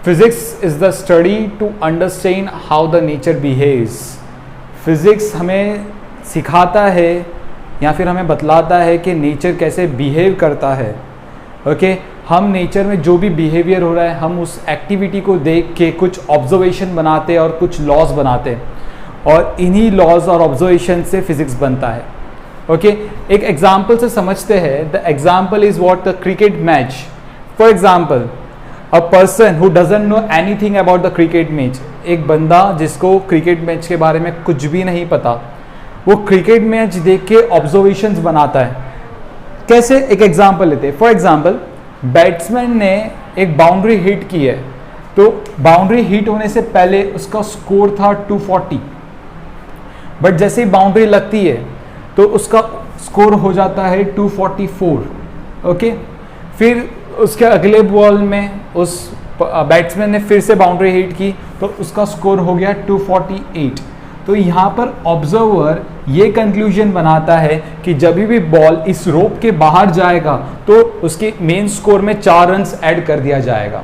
Physics is the study to understand how the nature behaves. Physics हमें सिखाता है या फिर हमें बतलाता है कि नेचर कैसे बिहेव करता है। ओके, हम नेचर में जो भी बिहेवियर हो रहा है हम उस एक्टिविटी को देख के कुछ ऑब्जर्वेशन बनाते हैं और कुछ लॉज बनाते हैं, और इन्हीं लॉज और ऑब्जर्वेशन से फिजिक्स बनता है। ओके, एक एग्जाम्पल से समझते हैं। The example is what the cricket match. For example, a person who doesn't know anything about the cricket match, एक बंदा जिसको क्रिकेट मैच के बारे में कुछ भी नहीं पता, वो क्रिकेट मैच देख के ऑब्जर्वेशंस बनाता है। कैसे? एक एग्जाम्पल लेते हैं। फॉर एग्जाम्पल, बैट्समैन ने एक बाउंड्री हिट की है, तो बाउंड्री हिट होने से पहले उसका स्कोर था 240, बट जैसे ही बाउंड्री लगती है तो उसका स्कोर हो जाता है 244। ओके, फिर उसके अगले बॉल में उस बैट्समैन ने फिर से बाउंड्री हिट की तो उसका स्कोर हो गया 248। तो यहाँ पर ऑब्जर्वर ये कंक्लूजन बनाता है कि जब भी बॉल इस रोप के बाहर जाएगा तो उसके मेन स्कोर में 4 रन्स ऐड कर दिया जाएगा।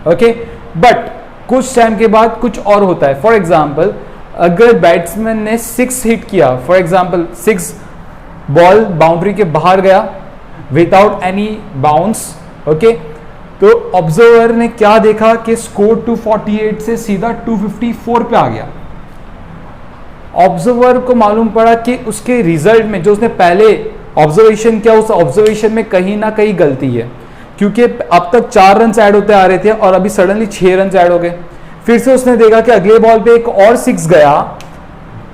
ओके, बट कुछ टाइम के बाद कुछ और होता है। फॉर एग्जाम्पल, अगर बैट्समैन ने 6 हिट किया, फॉर एग्जाम्पल 6 बॉल बाउंड्री के बाहर गया विदाउट एनी बाउंस, ओके, तो ऑब्जर्वर ने क्या देखा कि स्कोर 248 से सीधा 254 पे आ गया। ऑब्जर्वर को मालूम पड़ा कि उसके रिजल्ट में जो उसने पहले ऑब्जर्वेशन किया उस ऑब्जर्वेशन में कहीं ना कहीं गलती है, क्योंकि अब तक 4 रन ऐड होते आ रहे थे और अभी सडनली 6 रन ऐड हो गए। फिर से उसने देखा कि अगले बॉल पे एक और 6 गया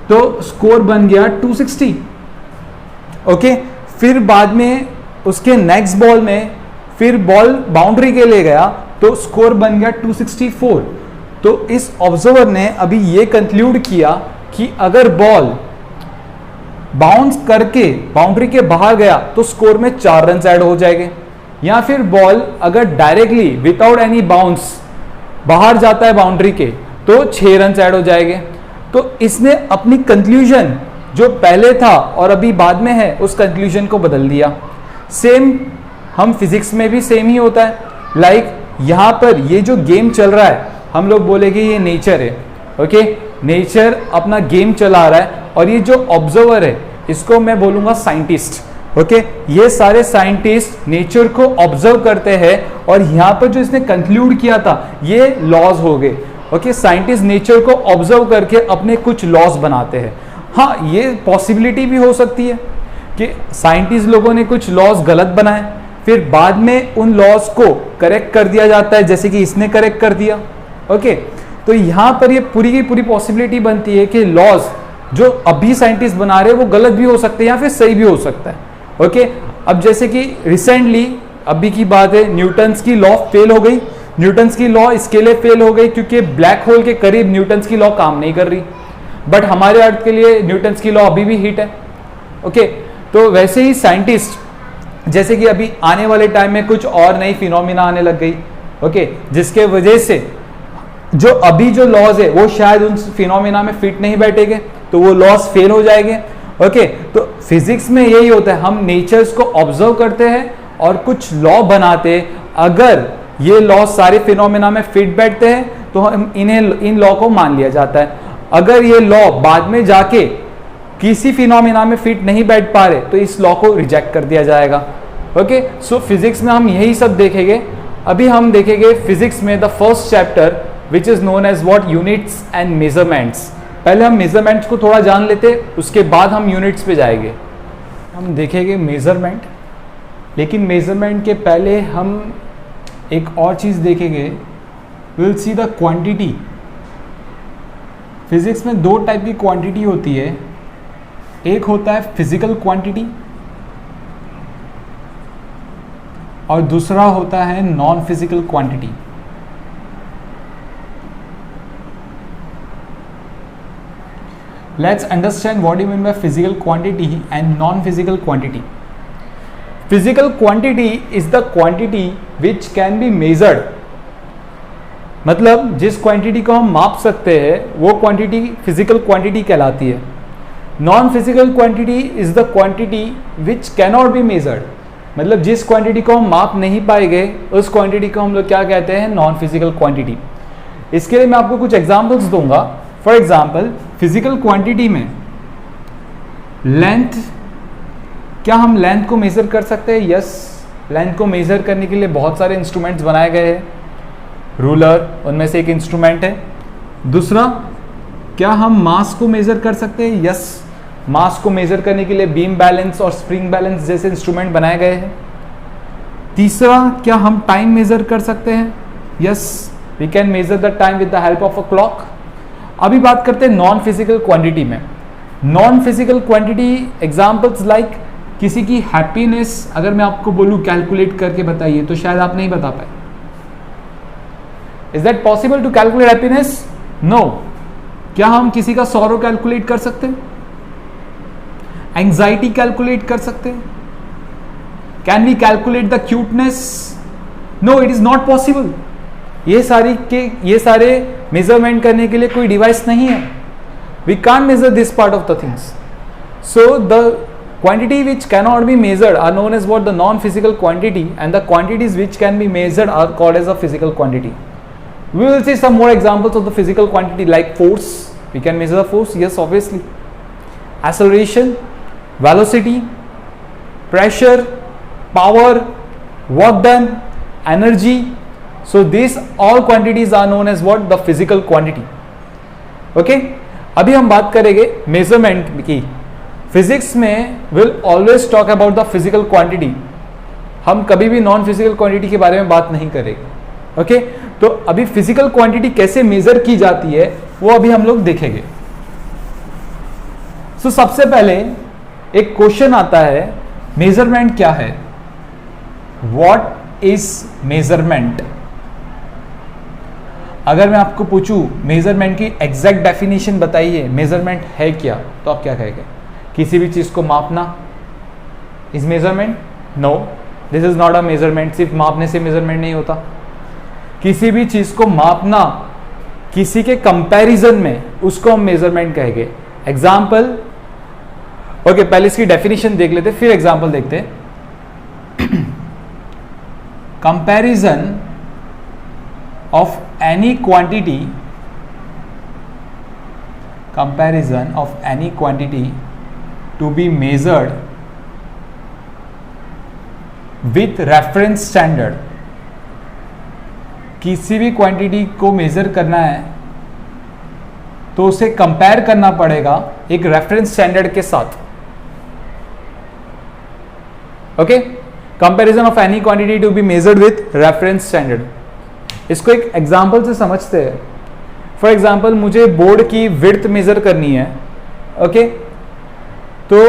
तो स्कोर बन गया 260। ओके, फिर बाद में उसके नेक्स्ट बॉल में फिर बॉल बाउंड्री के लिए गया तो स्कोर बन गया 264। तो इस ऑब्जर्वर ने अभी ये कंक्लूड किया कि अगर बॉल बाउंस करके बाउंड्री के बाहर गया तो स्कोर में 4 रन ऐड हो जाएंगे, या फिर बॉल अगर डायरेक्टली विदाउट एनी बाउंस बाहर जाता है बाउंड्री के तो 6 रन ऐड हो जाएंगे। तो इसने अपनी कंक्लूजन जो पहले था और अभी बाद में है उस कंक्लूजन को बदल दिया। सेम हम फिजिक्स में भी सेम ही होता है। लाइक यहाँ पर ये जो गेम चल रहा है हम लोग बोलेंगे ये नेचर है। ओके, नेचर अपना गेम चला रहा है और ये जो ऑब्जर्वर है इसको मैं बोलूँगा साइंटिस्ट। ओके, ये सारे साइंटिस्ट नेचर को ऑब्जर्व करते हैं और यहाँ पर जो इसने कंक्लूड किया था ये लॉज हो गए। ओके, साइंटिस्ट नेचर को ऑब्जर्व करके अपने कुछ लॉज बनाते हैं। हाँ, ये पॉसिबिलिटी भी हो सकती है कि साइंटिस्ट लोगों ने कुछ लॉज गलत बनाए, फिर बाद में उन लॉज को करेक्ट कर दिया जाता है, जैसे कि इसने करेक्ट कर दिया। ओके, तो यहाँ पर ये पूरी की पूरी पॉसिबिलिटी बनती है कि लॉज जो अभी साइंटिस्ट बना रहे हैं वो गलत भी हो सकते हैं या फिर सही भी हो सकता है। ओके, अब जैसे कि रिसेंटली अभी की बात है, न्यूटन्स की लॉ फेल हो गई। न्यूटन्स की लॉ इसके लिए फेल हो गई क्योंकि ब्लैक होल के करीब न्यूटन्स की लॉ काम नहीं कर रही, बट हमारे अर्थ के लिए न्यूटन्स की लॉ अभी भी हिट है। ओके, तो वैसे ही साइंटिस्ट जैसे कि अभी आने वाले टाइम में कुछ और नई फिनोमिना आने लग गई। ओके, जिसके वजह से जो अभी जो लॉज है वो शायद उन फिनोमिना में फिट नहीं बैठेंगे तो वो लॉज फेल हो जाएंगे। ओके, तो फिजिक्स में यही होता है, हम नेचर्स को ऑब्जर्व करते हैं और कुछ लॉ बनाते हैं। अगर ये लॉ सारे फिनोमिना में फिट बैठते हैं तो हम इन लॉ को मान लिया जाता है। अगर ये लॉ बाद में जाके किसी फिनोमिना में फिट नहीं बैठ पा रहे तो इस लॉ को रिजेक्ट कर दिया जाएगा। ओके, सो फिजिक्स में हम यही सब देखेंगे। अभी हम देखेंगे फिजिक्स में the first chapter which is known as what units and measurements. पहले हम मेजरमेंट्स को थोड़ा जान लेते, उसके बाद हम यूनिट्स पे जाएंगे। हम देखेंगे मेजरमेंट, लेकिन मेजरमेंट के पहले हम एक और चीज़ देखेंगे, will see the quantity. Physics में 2 टाइप की क्वांटिटी होती है, एक होता है फिजिकल क्वांटिटी और दूसरा होता है non physical quantity. Let's understand what you mean by physical quantity and non-physical quantity. Physical quantity is the quantity which can be measured. मतलब जिस क्वांटिटी को हम माप सकते हैं वो क्वांटिटी फिजिकल क्वांटिटी कहलाती है। Non physical quantity is the quantity which cannot be measured. मतलब जिस क्वांटिटी को हम माप नहीं पाएंगे उस क्वांटिटी को हम लोग क्या कहते हैं, नॉन फिजिकल क्वांटिटी। इसके लिए मैं आपको कुछ एग्जांपल्स दूंगा। फॉर एग्जांपल फिजिकल क्वांटिटी में लेंथ, क्या हम लेंथ को मेजर कर सकते हैं? यस, लेंथ को मेजर करने के लिए बहुत सारे इंस्ट्रूमेंट्स बनाए गए हैं। रूलर उनमें से एक इंस्ट्रूमेंट है। दूसरा, क्या हम मास को मेजर कर सकते हैं? यस, मास को मेजर करने के लिए बीम बैलेंस और स्प्रिंग बैलेंस जैसे इंस्ट्रूमेंट बनाए गए हैं। तीसरा, क्या हम टाइम मेजर कर सकते हैं? Yes, we can measure the time with the help of a clock. अभी बात करते हैं नॉन फिजिकल क्वांटिटी में। Non physical quantity examples like किसी की हैप्पीनेस अगर मैं आपको बोलूं कैलकुलेट करके बताइए तो शायद आप नहीं बता पाए। Is that possible to calculate happiness? No. क्या हम किसी का सॉरो कैलकुलेट कर सकते हैं? एंजाइटी कैलकुलेट कर सकते हैं? Can we calculate the cuteness? No, it is not possible. ये सारे मेजरमेंट करने के लिए कोई डिवाइस नहीं है। We can't measure this part of the things. So the quantity which cannot be measured are known as what the non physical quantity and the quantities which can be measured are called as a physical quantity. We will see some more examples of the physical quantity like force. We can measure the force, yes, obviously. Acceleration, velocity, pressure, power, work done, energy. So these all quantities are known as what? The physical quantity. Okay? अभी हम बात करेंगे measurement की. Physics में will always talk about the physical quantity. हम कभी भी non physical quantity के बारे में बात नहीं करेंगे. ओके तो अभी फिजिकल क्वांटिटी कैसे मेजर की जाती है वो अभी हम लोग देखेंगे. सो सबसे पहले एक क्वेश्चन आता है, मेजरमेंट क्या है? What is measurement? अगर मैं आपको पूछूं मेजरमेंट की एग्जैक्ट डेफिनेशन बताइए, मेजरमेंट है क्या, तो आप क्या कहेंगे? किसी भी चीज को मापना is measurement? No, this is not a measurement. सिर्फ मापने से मेजरमेंट नहीं होता. किसी भी चीज को मापना किसी के कंपैरिजन में उसको हम मेजरमेंट कहेंगे. एग्जाम्पल, ओके पहले इसकी डेफिनेशन देख लेते फिर एग्जाम्पल देखते हैं. Comparison of any quantity, comparison of any quantity to be measured with reference standard. किसी भी क्वांटिटी को मेजर करना है तो उसे कंपेयर करना पड़ेगा एक रेफरेंस स्टैंडर्ड के साथ. Okay, comparison of any quantity to be measured with reference standard. इसको एक एग्जांपल से समझते हैं. फॉर एग्जांपल मुझे बोर्ड की विड्थ मेजर करनी है. ओके तो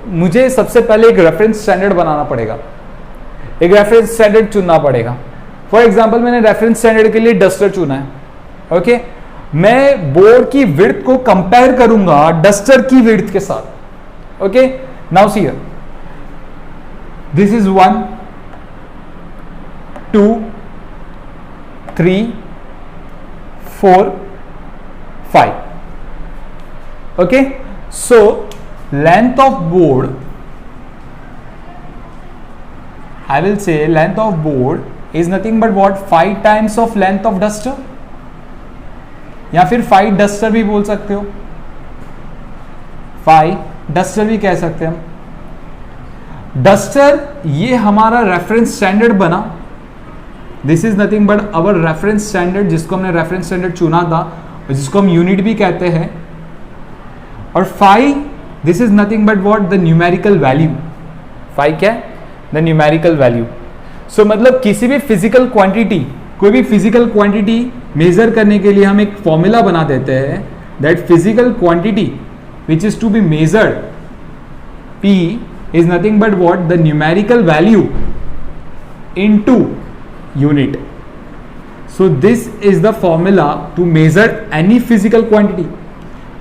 मुझे सबसे पहले एक रेफरेंस स्टैंडर्ड बनाना पड़ेगा, एक रेफरेंस स्टैंडर्ड चुनना पड़ेगा. फॉर एग्जाम्पल मैंने रेफरेंस स्टैंडर्ड के लिए डस्टर चुना है. ओके मैं बोर्ड की विड्थ को कंपेयर करूंगा डस्टर की विड्थ के साथ. Okay now see here, this is 1 2 3 4 5. Okay so length of board, I will say length of board is nothing but what? 5 times of length of duster, या फिर 5 duster भी बोल सकते हो, 5 duster भी कह सकते हैं हम. डस्टर ये हमारा रेफरेंस स्टैंडर्ड बना. This is nothing but our reference standard, जिसको हमने रेफरेंस स्टैंडर्ड चुना था, जिसको हम यूनिट भी कहते हैं. और 5 this is nothing but what? The numerical value. 5 क्या है? The numerical value. सो मतलब किसी भी फिजिकल क्वांटिटी, कोई भी फिजिकल क्वांटिटी मेजर करने के लिए हम एक फॉर्मूला बना देते हैं, that physical quantity which is to be measured, P is nothing but what? The numerical value into unit. So this is the formula to measure any physical quantity.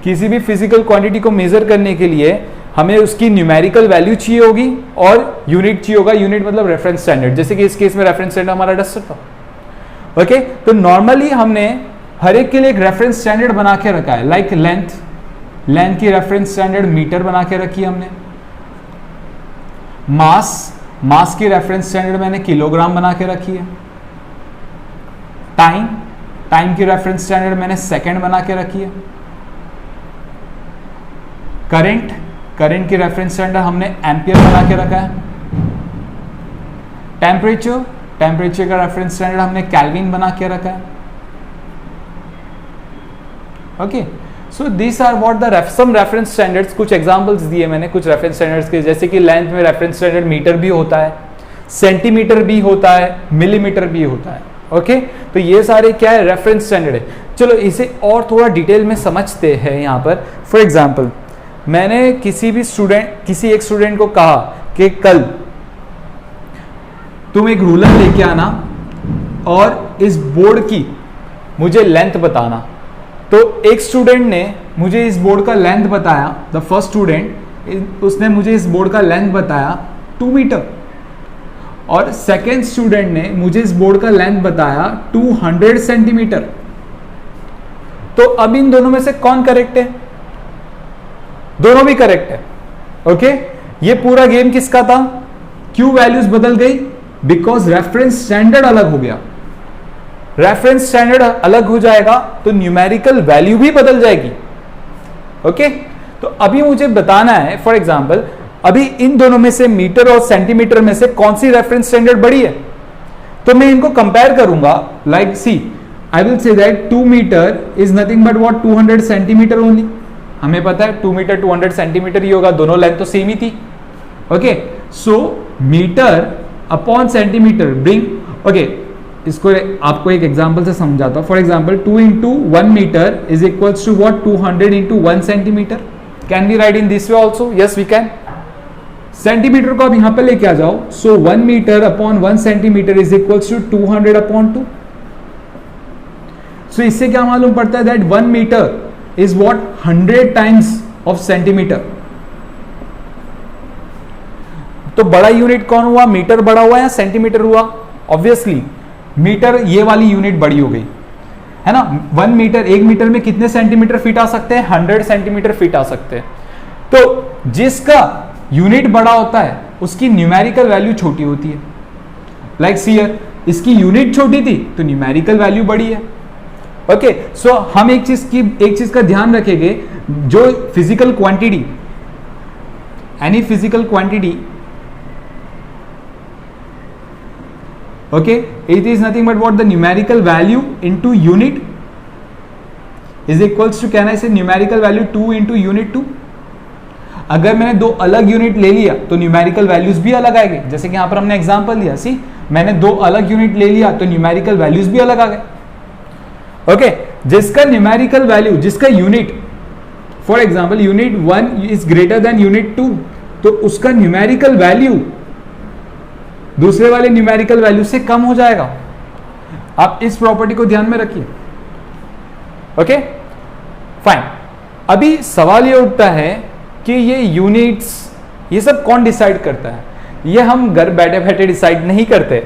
किसी भी फिजिकल क्वांटिटी को major करने के लिए हमें उसकी numerical value चाहिए होगी और यूनिट चाहिए होगा. यूनिट मतलब रेफरेंस स्टैंडर्ड, जैसे कि इस केस में रेफरेंस स्टैंडर्ड हमारा डस्टर था. ओके तो नॉर्मली हमने हर एक के लिए एक रेफरेंस स्टैंडर्ड बना के रखा है. लाइक लेंथ की रेफरेंस स्टैंडर्ड मीटर बना के रखी है हमने. मास मास की रेफरेंस स्टैंडर्ड मैंने किलोग्राम बना के रखी है। टाइम की रेफरेंस स्टैंडर्ड मैंने सेकंड बना के रखी है। करंट की रेफरेंस स्टैंडर्ड हमने एम्पियर बना के रखा है। टेम्परेचर का रेफरेंस स्टैंडर्ड हमने केल्विन बना के रखा है। Okay, so this are what the some reference standards. कुछ एग्जांपल्स दिए मैंने कुछ रेफरेंस स्टैंडर्ड्स के, जैसे कि लेंथ में रेफरेंस स्टैंडर्ड मीटर भी होता है, सेंटीमीटर भी होता है, मिलीमीटर भी होता है। ओके, तो ये सारे क्या है, रेफरेंस स्टैंडर्ड है। चलो इसे और थोड़ा डिटेल में समझते हैं यहाँ पर। फॉर एग्जाम्पल, मैंने किसी एक स्टूडेंट को कहा कि कल तुम एक रूलर लेके आना और इस बोर्ड की मुझे लेंथ बताना। तो एक स्टूडेंट ने मुझे इस बोर्ड का लेंथ बताया, द फर्स्ट स्टूडेंट, उसने मुझे इस बोर्ड का लेंथ बताया 2 मीटर, और सेकेंड स्टूडेंट ने मुझे इस बोर्ड का लेंथ बताया 200 सेंटीमीटर। तो अब इन दोनों में से कौन करेक्ट है? दोनों भी करेक्ट है। ओके, ये पूरा गेम किसका था? क्यों वैल्यूज बदल गई? बिकॉज रेफरेंस स्टैंडर्ड अलग हो गया। रेफरेंस स्टैंडर्ड अलग हो जाएगा तो न्यूमेरिकल वैल्यू भी बदल जाएगी। ओके, तो अभी मुझे बताना है, फॉर एग्जांपल, अभी इन दोनों में से मीटर और सेंटीमीटर में से कौन सी रेफरेंस स्टैंडर्ड बड़ी है? तो मैं इनको कंपेयर करूंगा। Like see, I will say that 2 metre is nothing but what 200 centimetre only. हमें पता है 2 मीटर 200 सेंटीमीटर ही होगा, दोनों लेंथ तो सेम ही थी। Okay, so metre upon centimetre bring, okay, इसको आपको एक एग्जांपल से समझाता हूं। For example 2 into 1 metre is equals to what 200 into 1 centimetre. Can we write in this way also? Yes we can. Centimetre को आप यहां पे लेके आ जाओ। So 1 metre upon 1 centimetre is equals to 200 upon 2। So इससे क्या मालूम पड़ता है? That 1 metre is what 100 times of centimetre. तो बड़ा यूनिट कौन हुआ? मीटर बड़ा हुआ या सेंटीमीटर हुआ? ऑब्वियसली मीटर, ये वाली यूनिट बड़ी हो गई है ना। 1 मीटर, 1 मीटर में कितने सेंटीमीटर फिट आ सकते हैं? 100 सेंटीमीटर फिट आ सकते हैं। तो जिसका यूनिट बड़ा होता है उसकी न्यूमेरिकल वैल्यू छोटी होती है। लाइक हियर, इसकी यूनिट छोटी थी तो न्यूमेरिकल वैल्यू बड़ी है। ओके, सो हम एक चीज का ध्यान रखेंगे, जो physical quantity, any physical quantity, okay, it is nothing but what the numerical value into unit is equals to, can I say numerical value 2 into unit 2। अगर मैंने दो अलग यूनिट ले लिया तो न्यूमेरिकल वैल्यूज भी अलग आएंगे। जैसे कि यहां पर हमने एग्जांपल लिया, सी मैंने दो अलग यूनिट ले लिया तो न्यूमेरिकल वैल्यूज भी अलग आ गए। ओके, जिसका न्यूमेरिकल वैल्यू, जिसका unit, for example unit 1 is greater than unit 2, तो उसका न्यूमेरिकल वैल्यू दूसरे वाले न्यूमेरिकल वैल्यू से कम हो जाएगा। आप इस प्रॉपर्टी को ध्यान में रखिए। Okay, fine. अभी सवाल ये उठता है कि ये यूनिट्स, ये सब कौन डिसाइड करता है? ये हम घर बैठे बैठे डिसाइड नहीं करते।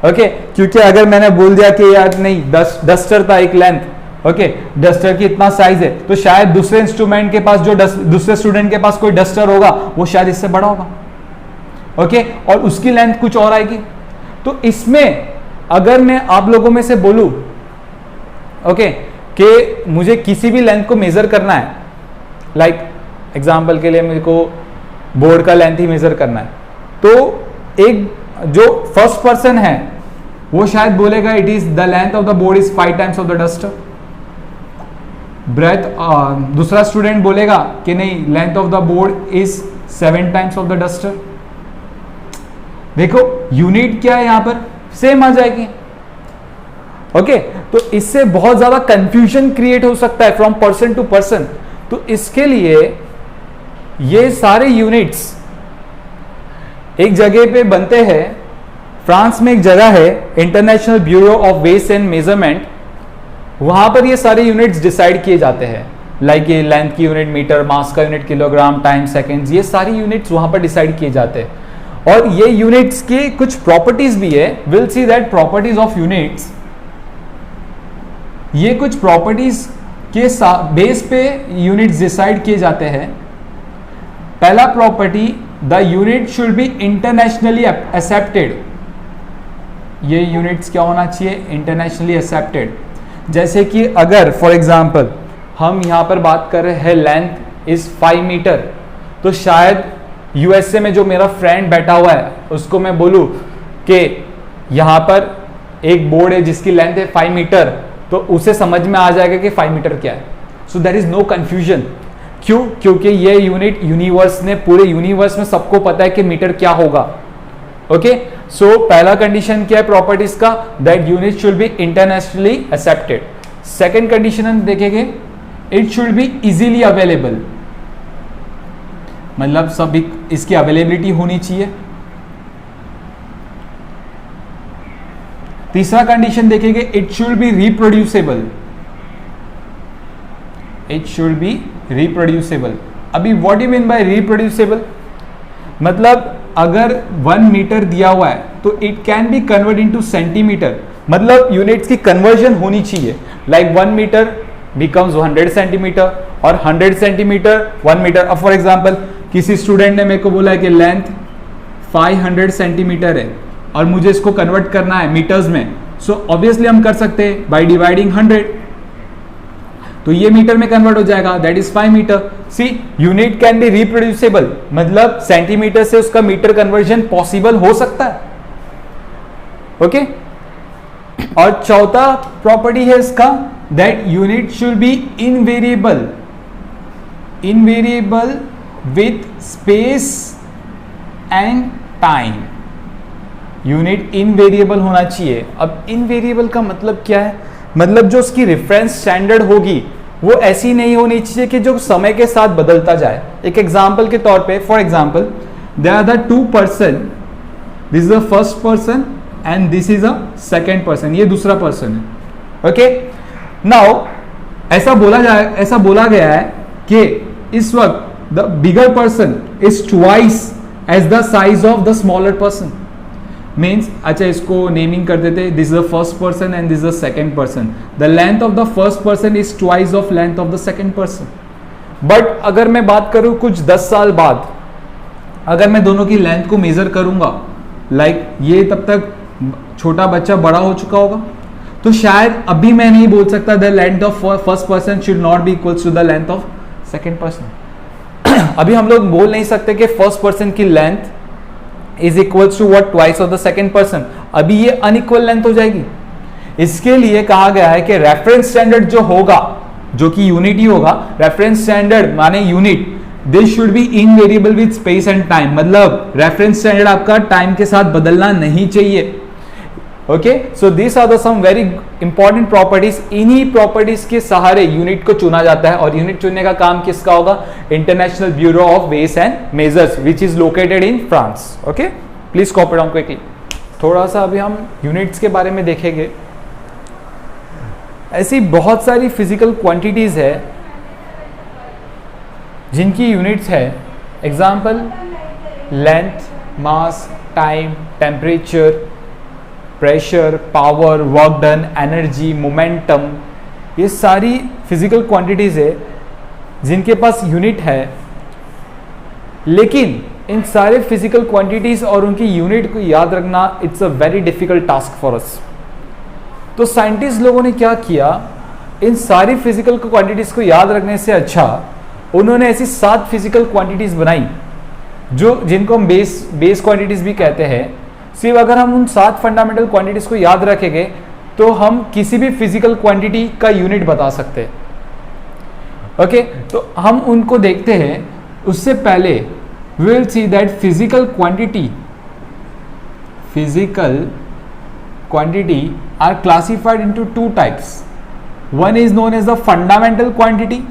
ओके, क्योंकि अगर मैंने बोल दिया कि यार नहीं, डस्टर था एक लेंथ, ओके, डस्टर की इतना साइज है, तो शायद दूसरे इंस्ट्रूमेंट के पास, जो दूसरे स्टूडेंट के पास कोई डस्टर होगा, वो शायद इससे बड़ा होगा। ओके, और उसकी लेंथ कुछ और आएगी। तो इसमें अगर मैं आप लोगों में से बोलूं, ओके, कि मुझे किसी भी लेंथ को मेजर करना है, लाइक एग्जांपल के लिए मेरे को बोर्ड का लेंथ ही मेजर करना है, तो एक जो फर्स्ट पर्सन है वो शायद बोलेगा it is the length of the board is 5 times of the duster. Breadth, दूसरा स्टूडेंट बोलेगा कि नहीं, length of the board is 7 times of the duster. देखो यूनिट क्या है, यहां पर सेम आ जाएगी। ओके, तो इससे बहुत ज्यादा कंफ्यूजन क्रिएट हो सकता है फ्रॉम पर्सन टू पर्सन। तो इसके लिए ये सारे यूनिट्स एक जगह पे बनते हैं। फ्रांस में एक जगह है, international bureau of weight and measurement, वहां पर ये सारे यूनिट्स डिसाइड किए जाते हैं। लाइक ये लेंथ की यूनिट मीटर, मास का यूनिट किलोग्राम, टाइम सेकेंड्स, ये सारी यूनिट्स वहां पर डिसाइड किए जाते हैं। और ये यूनिट्स की कुछ प्रॉपर्टीज भी है। Will see that properties of units, ये कुछ प्रॉपर्टीज के बेस पे यूनिट्स डिसाइड किए जाते हैं। पहला property the unit should be internationally accepted. ये यूनिट्स क्या होना चाहिए? Internationally accepted. जैसे कि अगर फॉर एग्जांपल हम यहाँ पर बात कर रहे हैं लेंथ इज 5 मीटर, तो शायद यूएसए में जो मेरा फ्रेंड बैठा हुआ है उसको मैं बोलूँ कि यहाँ पर एक बोर्ड है जिसकी लेंथ है 5 मीटर, तो उसे समझ में आ जाएगा कि 5 मीटर क्या है। So there is no confusion. क्यों? क्योंकि ये यूनिट यूनिवर्स ने, पूरे यूनिवर्स में सबको पता है कि मीटर क्या होगा। ओके, सो पहला कंडीशन क्या है प्रॉपर्टीज का? That unit should be internationally accepted. Second condition हम देखेंगे, it should be easily available, मतलब सब इसकी अवेलेबिलिटी होनी चाहिए। तीसरा कंडीशन देखेंगे, it should be reproducible. It should be reproducible. अभी what you mean by reproducible? मतलब अगर 1 मीटर दिया हुआ है तो it can be convert into centimetre, मतलब यूनिट्स की कन्वर्जन होनी चाहिए। लाइक 1 मीटर बिकम्स 100 सेंटीमीटर और 100 सेंटीमीटर 1 मीटर। अब फॉर एग्जांपल किसी स्टूडेंट ने मेरे को बोला है कि लेंथ 500 सेंटीमीटर है और मुझे इसको कन्वर्ट करना है मीटर्स में, सो ऑब्वियसली हम कर सकते हैं बाय डिवाइडिंग 100, तो ये मीटर में कन्वर्ट हो जाएगा, that is 5 metre. See, unit can be reproducible, मतलब सेंटीमीटर से उसका मीटर कन्वर्जन पॉसिबल हो सकता है। ओके, और चौथा प्रॉपर्टी है इसका, that unit should be invariable, invariable with space and time. Unit invariable होना चाहिए। अब इनवेरिएबल का मतलब क्या है? मतलब जो उसकी रेफरेंस स्टैंडर्ड होगी वो ऐसी नहीं होनी चाहिए कि जो समय के साथ बदलता जाए। एक एग्जांपल के तौर पे, for example there are the 2 person, this is the first person and this is a second person, ये दूसरा पर्सन है। ओके, नाउ ऐसा बोला गया है कि इस वक्त the bigger person is twice as the size of the smaller person. Means, अच्छा इसको नेमिंग कर देते, this is the first person and this is the second person. The length of the first person is twice of length of the second person. But अगर मैं बात करूं कुछ 10 साल बाद, अगर मैं दोनों की लेंथ को मेजर करूंगा, लाइक ये तब तक छोटा बच्चा बड़ा हो चुका होगा, तो शायद अभी मैं नहीं बोल सकता the length of first person should not be equals to the length of second person. अभी हम लोग बोल नहीं सकते कि फर्स्ट पर्सन की length is equals to what, twice of the second person. अभी ये अनइक्वल लेंथ हो जाएगी। इसके लिए कहा गया है कि रेफरेंस स्टैंडर्ड जो होगा, जो कि यूनिट ही होगा, रेफरेंस स्टैंडर्ड माने unit, this should be invariable with space and time, मतलब रेफरेंस स्टैंडर्ड आपका टाइम के साथ बदलना नहीं चाहिए। Okay, so this are the some very important properties. इन्हीं प्रॉपर्टीज के सहारे यूनिट को चुना जाता है, और यूनिट चुनने का काम किसका होगा? International bureau of weights and measures which is located in France. Okay, please copy down quickly. थोड़ा सा अभी हम यूनिट्स के बारे में देखेंगे। ऐसी बहुत सारी फिजिकल क्वांटिटीज है जिनकी यूनिट्स है। Example, length, mass, time, temperature, pressure, power, work done, energy, momentum, ये सारी फिजिकल क्वांटिटीज है जिनके पास यूनिट है। लेकिन इन सारे फिजिकल क्वांटिटीज और उनकी यूनिट को याद रखना it's a very difficult task for us. तो साइंटिस्ट लोगों ने क्या किया, इन सारी फिजिकल क्वांटिटीज को याद रखने से अच्छा उन्होंने ऐसी 7 फिजिकल क्वांटिटीज बनाई जो जिनको हम बेस क्वांटिटीज भी कहते हैं। सिर्फ अगर हम उन 7 फंडामेंटल क्वांटिटीज को याद रखेंगे तो हम किसी भी फिजिकल क्वांटिटी का यूनिट बता सकते हैं। ओके, तो हम उनको देखते हैं। उससे पहले we will see that physical quantity are classified into 2 types. One is known as the fundamental quantity,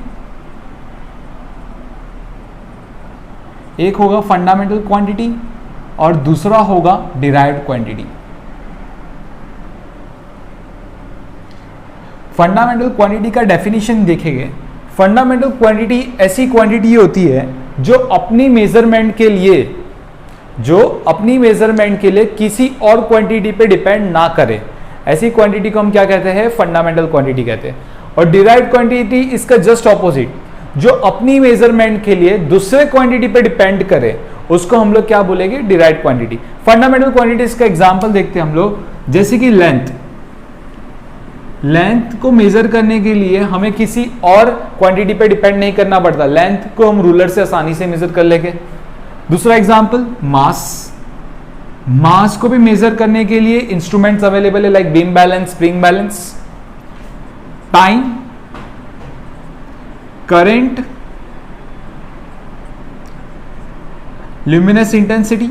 एक होगा फंडामेंटल क्वांटिटी और दूसरा होगा डिराइव्ड क्वांटिटी। फंडामेंटल क्वांटिटी का डेफिनेशन देखेंगे। फंडामेंटल क्वांटिटी ऐसी क्वांटिटी होती है जो अपनी मेजरमेंट के लिए किसी और क्वांटिटी पे डिपेंड ना करे। ऐसी क्वांटिटी को हम क्या कहते हैं? फंडामेंटल क्वांटिटी कहते हैं। और डिराइव्ड क्वांटिटी इसका जस्ट ऑपोजिट, जो अपनी मेजरमेंट के लिए दूसरे क्वांटिटी पे डिपेंड करे उसको हम लोग क्या बोलेंगे, डिराइव्ड क्वांटिटी। फंडामेंटल क्वांटिटीज का एग्जांपल देखते हैं हम लोग, जैसे कि लेंथ को मेजर करने के लिए हमें किसी और क्वांटिटी पे डिपेंड नहीं करना पड़ता, लेंथ को हम रूलर से आसानी से मेजर कर लेंगे। दूसरा एग्जांपल मास को भी मेजर करने के लिए इंस्ट्रूमेंट्स अवेलेबल है, like beam balance, spring balance. Time, current, luminous intensity,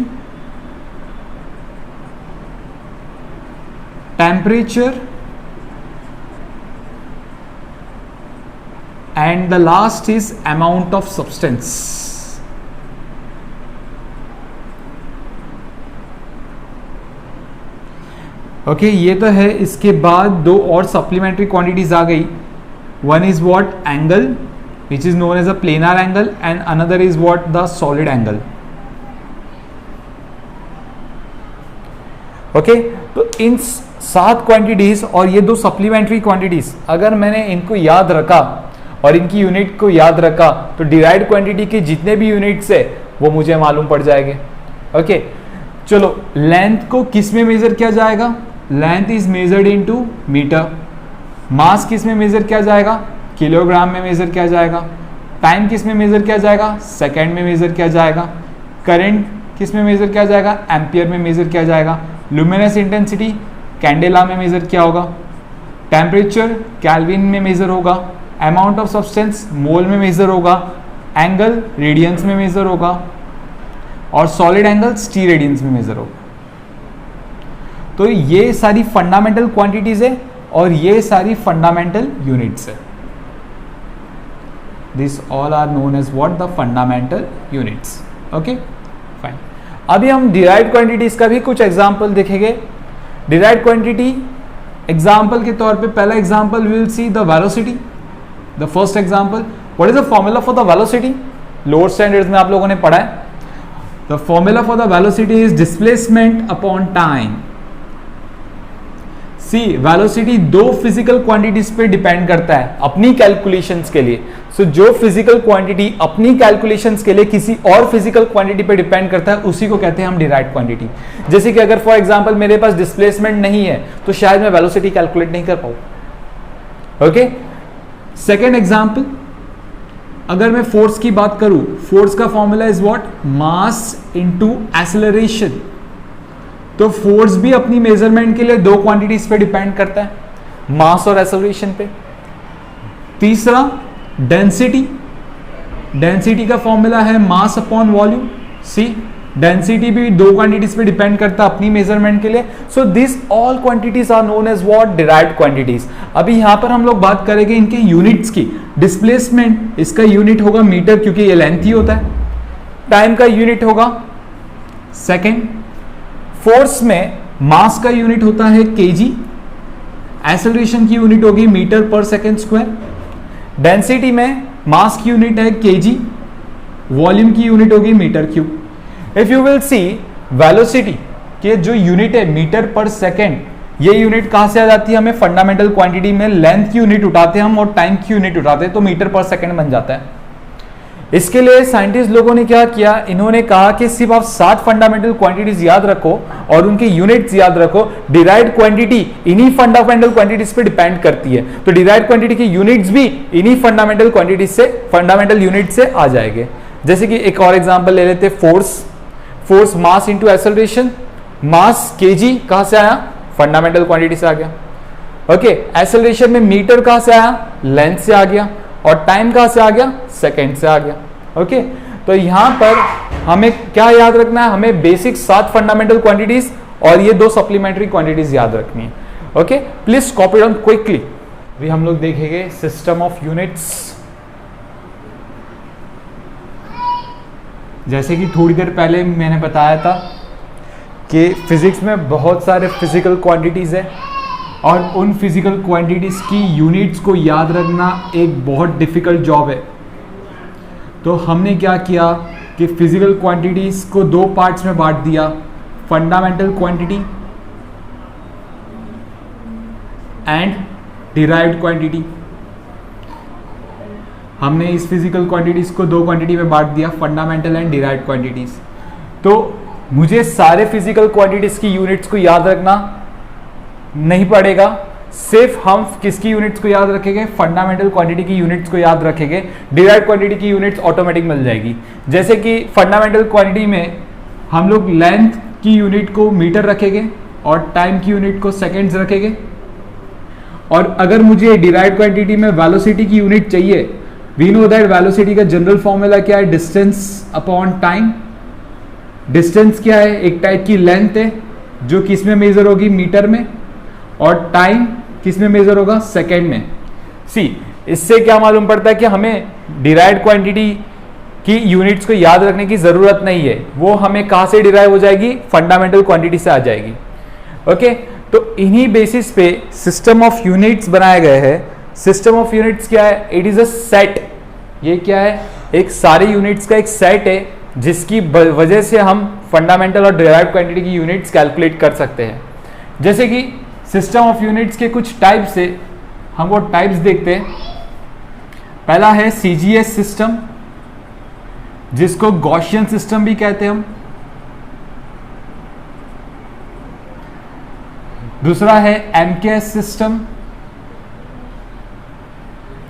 temperature, and the last is amount of substance. Okay ये तो है। इसके बाद दो और सप्लीमेंट्री क्वांटिटीज आ गई। One is what, angle, which is known as a planar angle, and another is what, the solid angle. Okay तो इन 7 क्वांटिटीज और ये 2 सप्लीमेंट्री क्वांटिटीज अगर मैंने इनको याद रखा और इनकी यूनिट को याद रखा तो डिराइव्ड क्वांटिटी के जितने भी यूनिट्स है वो मुझे मालूम पड़ जाएंगे। ओके चलो, लेंथ को किस में मेजर किया जाएगा, length is measured into metre. Mass किस में मेजर किया जाएगा, किलोग्राम में मेजर किया जाएगा। टाइम किस में मेजर किया जाएगा, सेकेंड में मेजर किया जाएगा। करंट किस में मेजर किया जाएगा, एम्पियर में मेजर किया जाएगा। ल्यूमिनस इंटेंसिटी कैंडेला में मेजर किया होगा। टेम्परेचर केल्विन में मेजर होगा। अमाउंट ऑफ सब्सटेंस मोल में मेजर होगा। एंगल रेडियंस में मेजर होगा और सॉलिड एंगल टी रेडियंस में मेजर होगा। तो ये सारी फंडामेंटल क्वांटिटीज है और ये सारी फंडामेंटल यूनिट्स है। This all are known as what, the fundamental units. Okay fine. अभी हम डिराइव्ड क्वांटिटीज का भी कुछ एग्जांपल देखेंगे। डिराइव्ड क्वांटिटी एग्जांपल के तौर पे पहला example we will see the velocity. The first example, what is the formula for the velocity? Lower standards में आप लोगों ने पढ़ा है। The formula for the velocity is displacement upon time. See velocity 2 physical quantities पे depend करता है अपनी कैलकुलेशंस के लिए। जो फिजिकल क्वांटिटी अपनी कैलकुलेशंस के लिए किसी और फिजिकल क्वांटिटी पे डिपेंड करता है उसी को कहते हैं हम डिराइव्ड क्वांटिटी। जैसे कि अगर फॉर एग्जांपल मेरे पास डिस्प्लेसमेंट नहीं है तो शायद मैं वेलोसिटी कैलकुलेट नहीं कर पाऊं। ओके सेकेंड एग्जांपल, अगर मैं फोर्स की बात करूं, फोर्स का formula is what, mass into acceleration. तो फोर्स भी अपनी मेजरमेंट के लिए 2 क्वांटिटीज पे डिपेंड करता है, मास और एक्सेलरेशन पे। तीसरा डेंसिटी, डेंसिटी का फॉर्मूला है मास अपॉन वॉल्यूम। सी डेंसिटी भी 2 क्वांटिटीज पे डिपेंड करता है अपनी मेजरमेंट के लिए। So this all quantities are known as what, derived quantities. अभी यहां पर हम लोग बात करेंगे इनके यूनिट्स की। डिस्प्लेसमेंट, इसका यूनिट होगा मीटर क्योंकि ये लेंथ ही होता है। टाइम का यूनिट होगा सेकेंड। फोर्स में मास का यूनिट होता है केजी। एक्सेलरेशन की यूनिट होगी मीटर पर सेकेंड स्क्वायर। डेंसिटी में मास की यूनिट है केजी, वॉल्यूम की यूनिट होगी metre cube. If you will see velocity के जो यूनिट है मीटर पर सेकेंड, ये यूनिट कहां से आ जाती है, हमें फंडामेंटल क्वांटिटी में लेंथ की यूनिट उठाते हैं हम और टाइम की यूनिट उठाते हैं तो मीटर पर सेकेंड बन जाता है। इसके लिए साइंटिस्ट लोगों ने क्या किया, इन्होंने कहा कि सिर्फ आप 7 फंडामेंटल क्वांटिटीज याद रखो और उनके यूनिट्स याद रखो। डिराइव्ड क्वांटिटी इन्हीं फंडामेंटल क्वांटिटीज पे डिपेंड करती है, तो डिराइव्ड क्वांटिटी के यूनिट्स भी इन्हीं फंडामेंटल क्वांटिटीज से, फंडामेंटल यूनिट से आ जाएंगे। जैसे कि एक और एग्जांपल ले लेते, फोर्स मास इंटू एक्सेलरेशन। मास केजी कहां से आया, फंडामेंटल क्वांटिटी से आ गया। ओके एक्सेलरेशन में मीटर कहां से आया, लेंथ से आ गया। और टाइम कहां से आ गया, सेकेंड से आ गया। ओके तो यहां पर हमें क्या याद रखना है, हमें बेसिक 7 फंडामेंटल क्वांटिटीज और ये 2 सप्लीमेंट्री क्वांटिटीज याद रखनी है। Okay please copy down quickly. अभी हम लोग देखेंगे सिस्टम ऑफ यूनिट्स। जैसे कि थोड़ी देर पहले मैंने बताया था कि फिजिक्स में बहुत सारे फिजिकल क्वांटिटीज है और उन फिजिकल क्वांटिटीज की यूनिट्स को याद रखना एक बहुत डिफिकल्ट जॉब है। तो हमने क्या किया कि फिजिकल क्वांटिटीज को 2 पार्ट्स में बांट दिया, fundamental quantity and derived quantity. हमने इस फिजिकल क्वांटिटीज को 2 क्वांटिटी में बांट दिया, फंडामेंटल एंड डिराइव्ड क्वांटिटीज। तो मुझे सारे फिजिकल क्वांटिटीज की यूनिट्स को याद रखना नहीं पड़ेगा, सिर्फ हम किसकी यूनिट्स को याद रखेंगे, फंडामेंटल क्वांटिटी की यूनिट्स को याद रखेंगे। डिराइव्ड क्वांटिटी की यूनिट्स ऑटोमेटिक मिल जाएगी। जैसे कि फंडामेंटल क्वांटिटी में हम लोग लेंथ की यूनिट को मीटर रखेंगे और टाइम की यूनिट को सेकेंड्स रखेंगे। और अगर मुझे डिराइव्ड क्वांटिटी में वेलोसिटी की यूनिट चाहिए, वी नो दैट वेलोसिटी का जनरल फॉर्मूला क्या है, डिस्टेंस अपॉन टाइम। डिस्टेंस क्या है, एक टाइप की लेंथ है जो किस में मेजर होगी, मीटर में, और टाइम किस में मेजर होगा, सेकेंड में। इससे क्या मालूम पड़ता है कि हमें डिराइव्ड क्वांटिटी की यूनिट्स को याद रखने की जरूरत नहीं है, वो हमें कहां से डिराइव हो जाएगी, फंडामेंटल क्वांटिटी से आ जाएगी। ओके, तो इन्हीं बेसिस पे सिस्टम ऑफ यूनिट्स बनाए गए हैं। सिस्टम ऑफ यूनिट्स क्या है, इट इज अ सेट। ये क्या है, एक सारे यूनिट्स का एक सेट है जिसकी वजह से हम फंडामेंटल और डिराइव्ड क्वांटिटी की यूनिट्स कैलकुलेट कर सकते हैं। जैसे कि सिस्टम ऑफ यूनिट्स के कुछ टाइप्स है, हम वो टाइप्स देखते हैं। पहला है सीजीएस सिस्टम, जिसको गॉसियन सिस्टम भी कहते हैं हम। दूसरा है एमकेएस सिस्टम,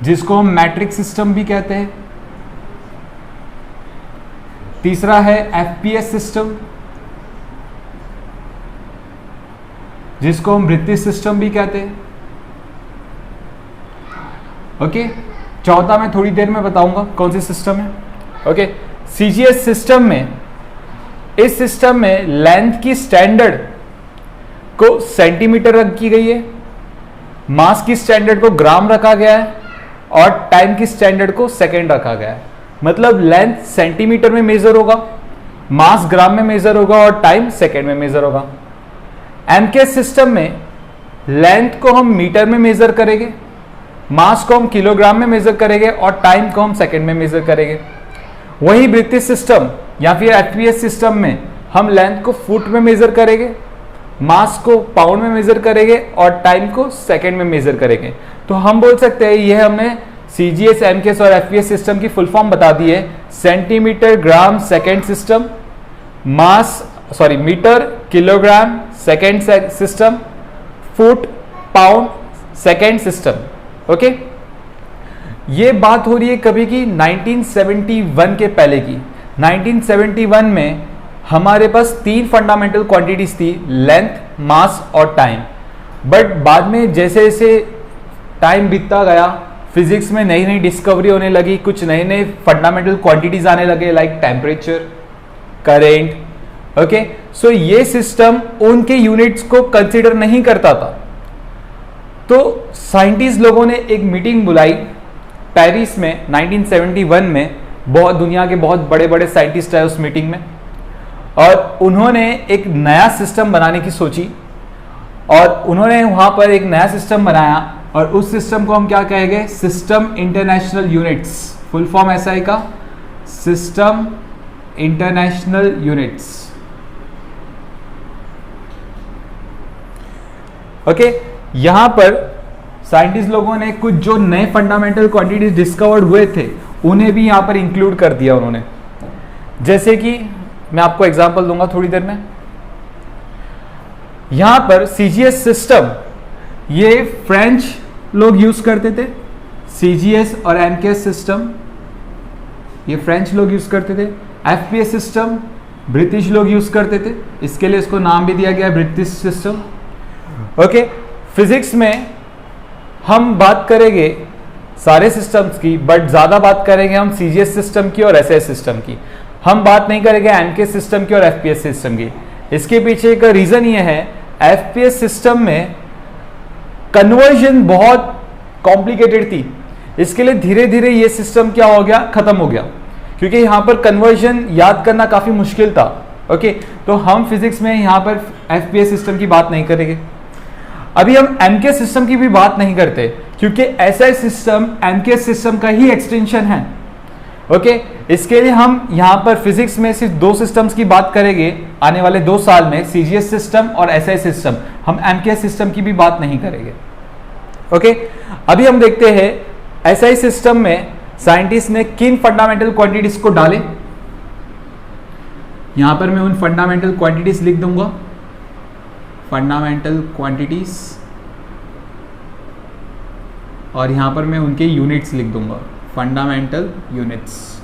जिसको हम मैट्रिक सिस्टम भी कहते हैं। तीसरा है एफपीएस सिस्टम, जिसको हम ब्रिटिश सिस्टम भी कहते हैं। ओके, चौथा मैं थोड़ी देर में बताऊंगा कौन सी सिस्टम है। ओके, सीजीएस सिस्टम में, इस सिस्टम में लेंथ की स्टैंडर्ड को सेंटीमीटर रखी गई है, मास की स्टैंडर्ड को ग्राम रखा गया है और टाइम की स्टैंडर्ड को सेकंड रखा गया है। मतलब लेंथ सेंटीमीटर में मेजर होगा, मास ग्राम में मेजर होगा और टाइम सेकंड में मेजर होगा। एमकेएस सिस्टम में लेंथ को हम मीटर में मेजर करेंगे, मास को हम किलोग्राम में मेजर करेंगे और टाइम को हम सेकंड में मेजर करेंगे। वही ब्रिटिश सिस्टम या फिर एफपीएस सिस्टम में हम लेंथ को फुट में मेजर करेंगे, मास को पाउंड में मेजर करेंगे और टाइम को सेकंड में मेजर करेंगे। तो हम बोल सकते हैं ये हमने सीजीएस, एमकेएस और एफपीएस सिस्टम की फुल फॉर्म बता दी है। Centimetre gram second system, metre kilogram second system, foot pound second system. Okay, ये बात हो रही है कभी की 1971 के पहले की। 1971 में हमारे पास तीन फंडामेंटल क्वांटिटीज थी, लेंथ, मास और टाइम। बट बाद में जैसे जैसे टाइम बीतता गया, फिजिक्स में नई नई डिस्कवरी होने लगी, कुछ नए नए फंडामेंटल क्वांटिटीज आने लगे लाइक टेम्परेचर, करेंट। ओके, सो ये सिस्टम उनके यूनिट्स को कंसीडर नहीं करता था। तो साइंटिस्ट लोगों ने एक मीटिंग बुलाई पेरिस में 1971 में। बहुत दुनिया के बहुत बड़े बड़े साइंटिस्ट आए उस मीटिंग में और उन्होंने एक नया सिस्टम बनाने की सोची और उन्होंने वहां पर एक नया सिस्टम बनाया और उस सिस्टम को हम क्या कहेंगे, system international units. Full form SI का सिस्टम इंटरनेशनल यूनिट्स। ओके, यहां पर साइंटिस्ट लोगों ने कुछ जो नए फंडामेंटल क्वांटिटीज डिस्कवर्ड हुए थे उन्हें भी यहां पर इंक्लूड कर दिया उन्होंने। जैसे कि मैं आपको एग्जांपल दूंगा थोड़ी देर में। यहां पर सीजीएस सिस्टम ये फ्रेंच लोग यूज करते थे, सीजीएस और एमकेएस सिस्टम ये फ्रेंच लोग यूज करते थे। एफपीएस सिस्टम ब्रिटिश लोग यूज करते थे, इसके लिए इसको नाम भी दिया गया ब्रिटिश सिस्टम। ओके, फिजिक्स में हम बात करेंगे सारे सिस्टम्स की, बट ज्यादा बात करेंगे हम सीजीएस सिस्टम की और एसआई सिस्टम की। हम बात नहीं करेंगे एमकेएस सिस्टम की और एफपीएस सिस्टम की। इसके पीछे का रीजन ये है, एफपीएस सिस्टम में कन्वर्जन बहुत कॉम्प्लिकेटेड थी, इसके लिए धीरे धीरे ये सिस्टम क्या हो गया, खत्म हो गया, क्योंकि यहां पर कन्वर्जन याद करना काफी मुश्किल था। ओके, तो हम फिजिक्स में यहां पर एफपीएस सिस्टम की बात नहीं करेंगे। अभी हम एमकेएस सिस्टम की भी बात नहीं करते क्योंकि एसआई सिस्टम एमकेएस सिस्टम का ही एक्सटेंशन है। ओके, इसके लिए हम यहां पर फिजिक्स में सिर्फ दो सिस्टम्स की बात करेंगे आने वाले 2 साल में, सीजीएस सिस्टम और एसआई सिस्टम। हम एमकेएस सिस्टम की भी बात नहीं करेंगे। ओके, अभी हम देखते हैं एसआई सिस्टम में साइंटिस्ट ने किन फंडामेंटल क्वांटिटीज को डाले। यहां पर मैं उन फंडामेंटल क्वांटिटीज लिख दूंगा, फंडामेंटल क्वांटिटीज, और यहां पर मैं उनके यूनिट्स लिख दूंगा, फंडामेंटल यूनिट्स।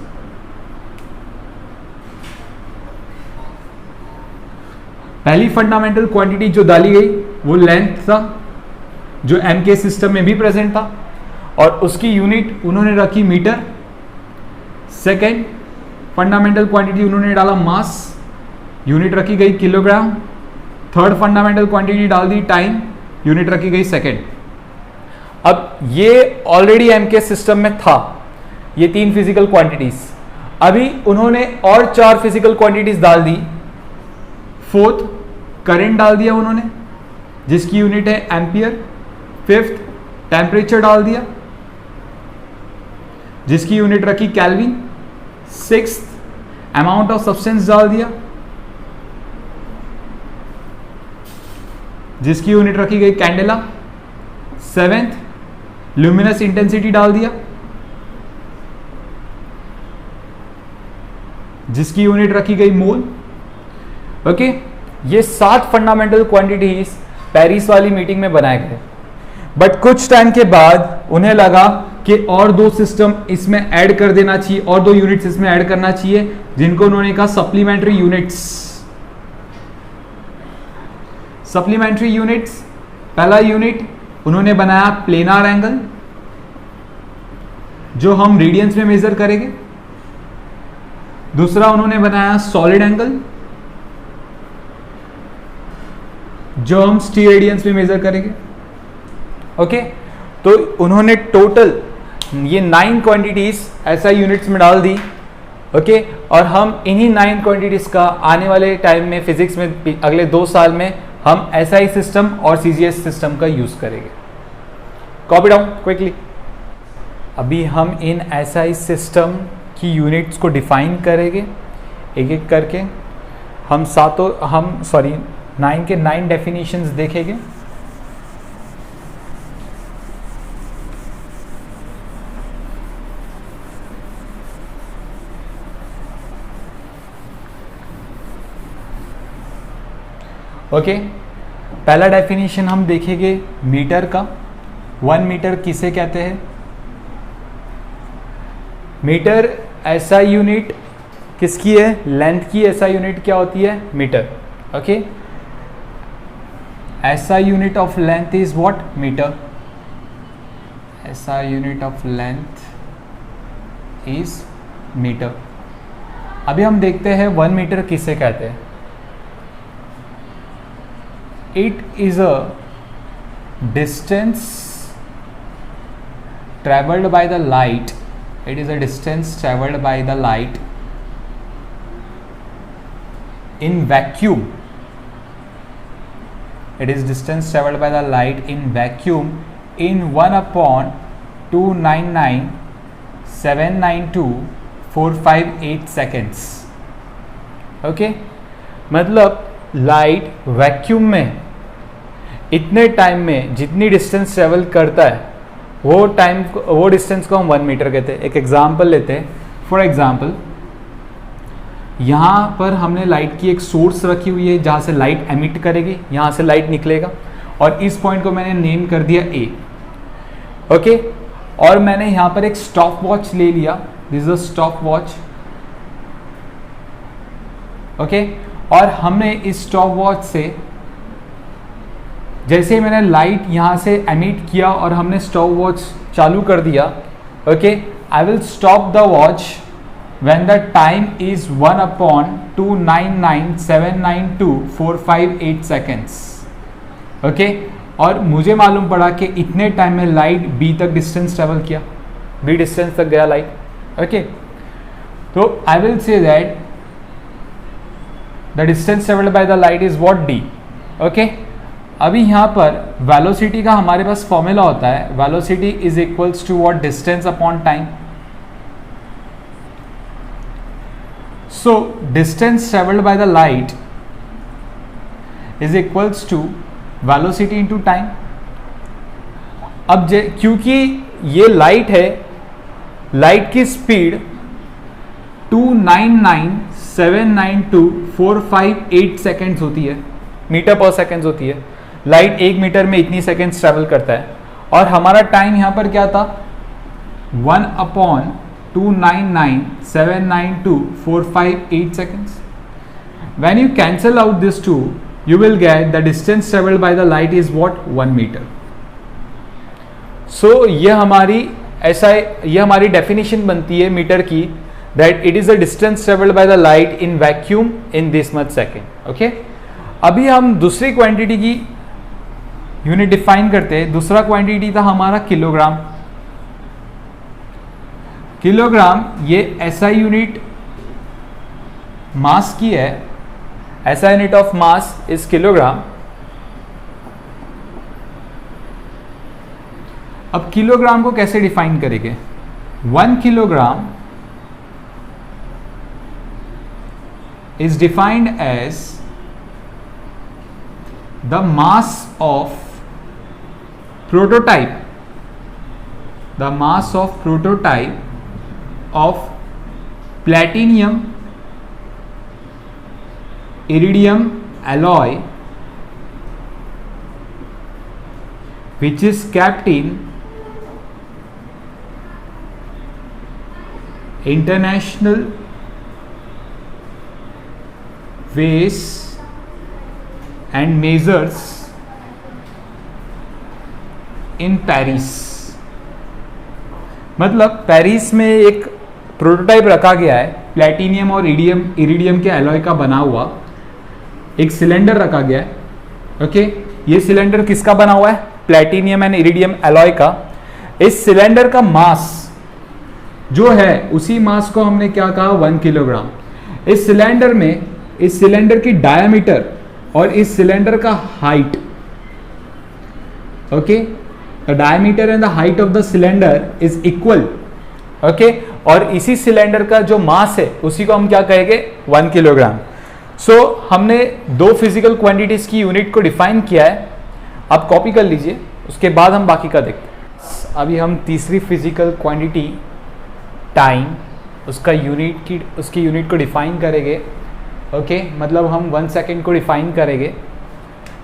पहली फंडामेंटल क्वांटिटी जो डाली गई वो लेंथ था, जो एम के सिस्टम में भी प्रेजेंट था, और उसकी यूनिट उन्होंने रखी मीटर। सेकेंड फंडामेंटल क्वांटिटी उन्होंने डाला मास, यूनिट रखी गई किलोग्राम। थर्ड फंडामेंटल क्वांटिटी डाल दी टाइम, यूनिट रखी गई सेकेंड। अब ये ऑलरेडी एम के सिस्टम में था, ये 3 फिजिकल क्वांटिटीज। अभी उन्होंने और 4 फिजिकल क्वांटिटीज डाल दी। फोर्थ करंट डाल दिया उन्होंने, जिसकी यूनिट है एम्पियर। फिफ्थ टेम्परेचर डाल दिया, जिसकी यूनिट रखी kelvin. Sixth amount of substance डाल दिया, जिसकी यूनिट रखी गई कैंडेला। सेवेंथ ल्यूमिनस इंटेंसिटी डाल दिया, जिसकी यूनिट रखी गई मोल। ओके, ये 7 फंडामेंटल क्वांटिटीज पेरिस वाली मीटिंग में बनाए गए। बट कुछ टाइम के बाद उन्हें लगा कि और 2 सिस्टम इसमें ऐड कर देना चाहिए, और 2 यूनिट्स इसमें ऐड करना चाहिए, जिनको उन्होंने कहा सप्लीमेंट्री यूनिट्स। सप्लीमेंट्री यूनिट्स, पहला यूनिट उन्होंने बनाया प्लेनार एंगल, जो हम रेडियंस में मेजर करेंगे। दूसरा उन्होंने बनाया सॉलिड एंगल, जो हम स्टीरेडियंस में मेजर करेंगे। ओके, तो उन्होंने टोटल ये 9 क्वांटिटीज ऐसा यूनिट्स में डाल दी। ओके, और हम इन्हीं 9 क्वांटिटीज का आने वाले टाइम में फिजिक्स में अगले 2 साल में हम एसआई सिस्टम और सीजीएस सिस्टम का यूज करेंगे। Copy down quickly. अभी हम इन एसआई सिस्टम की यूनिट्स को डिफाइन करेंगे एक एक करके। हम 9 के 9 डेफिनेशंस देखेंगे। ओके, पहला डेफिनेशन हम देखेंगे मीटर का। 1 मीटर किसे कहते हैं? मीटर एसआई यूनिट किसकी है? लेंथ की एसआई यूनिट क्या होती है? Metre. Okay, SI unit of length is what? Metre. SI unit of length is metre. अभी हम देखते हैं 1 मीटर किसे कहते हैं। It is a distance traveled by the light. It is a distance traveled by the light in vacuum. It is distance traveled by the light in vacuum in 1/2999792,458 seconds. Okay, मतलब light vacuum में इतने time में जितनी distance travel करता है वो distance को हम 1 मीटर कहते हैं। एक एग्जांपल लेते हैं। फॉर एग्जांपल, यहाँ पर हमने लाइट की एक सोर्स रखी हुई है जहाँ से लाइट एमिट करेगी, यहाँ से लाइट निकलेगा, और इस पॉइंट को मैंने नेम कर दिया ए। ओके, और मैंने यहाँ पर एक स्टॉप वॉच ले लिया। This is a stop watch. Okay, और हमने इस स्टॉप वॉच से जैसे ही मैंने लाइट यहाँ से एमिट किया और हमने स्टॉप वॉच चालू कर दिया। Okay, I will stop the watch when the time is 1/2999792,458 seconds. Okay, और मुझे मालूम पड़ा कि इतने टाइम में लाइट बी तक डिस्टेंस ट्रेवल किया, बी डिस्टेंस तक गया लाइट। ओके, तो आई will say that the distance travelled by the light is what? D. Okay, अभी यहाँ पर वेलोसिटी का हमारे पास फॉर्मूला होता है। Velocity is equals to what? Distance upon time. So distance travelled by the light is equals to velocity into time. अब क्योंकि ये लाइट है, लाइट की स्पीड 299,792,458 सेकेंड्स होती है, मीटर पर सेकेंड्स होती है। लाइट 1 मीटर में इतनी सेकेंड्स ट्रेवल करता है, और हमारा टाइम यहाँ पर क्या था, 1/299,792,458 seconds. When you cancel out these two, you will get the distance traveled by the light is what, 1 meter. So ये हमारी डेफिनेशन बनती है मीटर की, that it is the distance traveled by the light in vacuum in this much second. Okay? अभी हम दूसरी quantity की unit define करते हैं। दूसरा क्वांटिटी था हमारा किलोग्राम। किलोग्राम ये SI यूनिट मास की है, SI unit of mass is kilogram. अब किलोग्राम को कैसे डिफाइन करेंगे? 1 kilogram is defined as the mass of prototype, the mass of prototype of platinum iridium alloy which is kept in international weighs and measures in Paris. मतलब Paris में एक prototype रखा गया है, प्लेटिनियम और इरिडियम के alloy का बना हुआ एक सिलेंडर रखा गया है। ओके, ये सिलेंडर किसका बना हुआ है? प्लेटिनियम एंड इरिडियम एलॉय का। इस सिलेंडर का मास जो है, उसी मास को हमने क्या कहा, 1 किलोग्राम। इस सिलेंडर में, इस सिलेंडर की डायमीटर और इस सिलेंडर का height, okay, the diameter and the height of the cylinder is equal. okay? और इसी सिलेंडर का जो मास है उसी को हम क्या कहेंगे, 1 किलोग्राम। सो हमने दो फिजिकल क्वांटिटीज की यूनिट को डिफाइन किया है, आप कॉपी कर लीजिए, उसके बाद हम बाकी का देखते हैं। अभी हम तीसरी फिजिकल क्वांटिटी टाइम, उसकी यूनिट को डिफाइन करेंगे। ओके, मतलब हम 1 सेकेंड को डिफाइन करेंगे।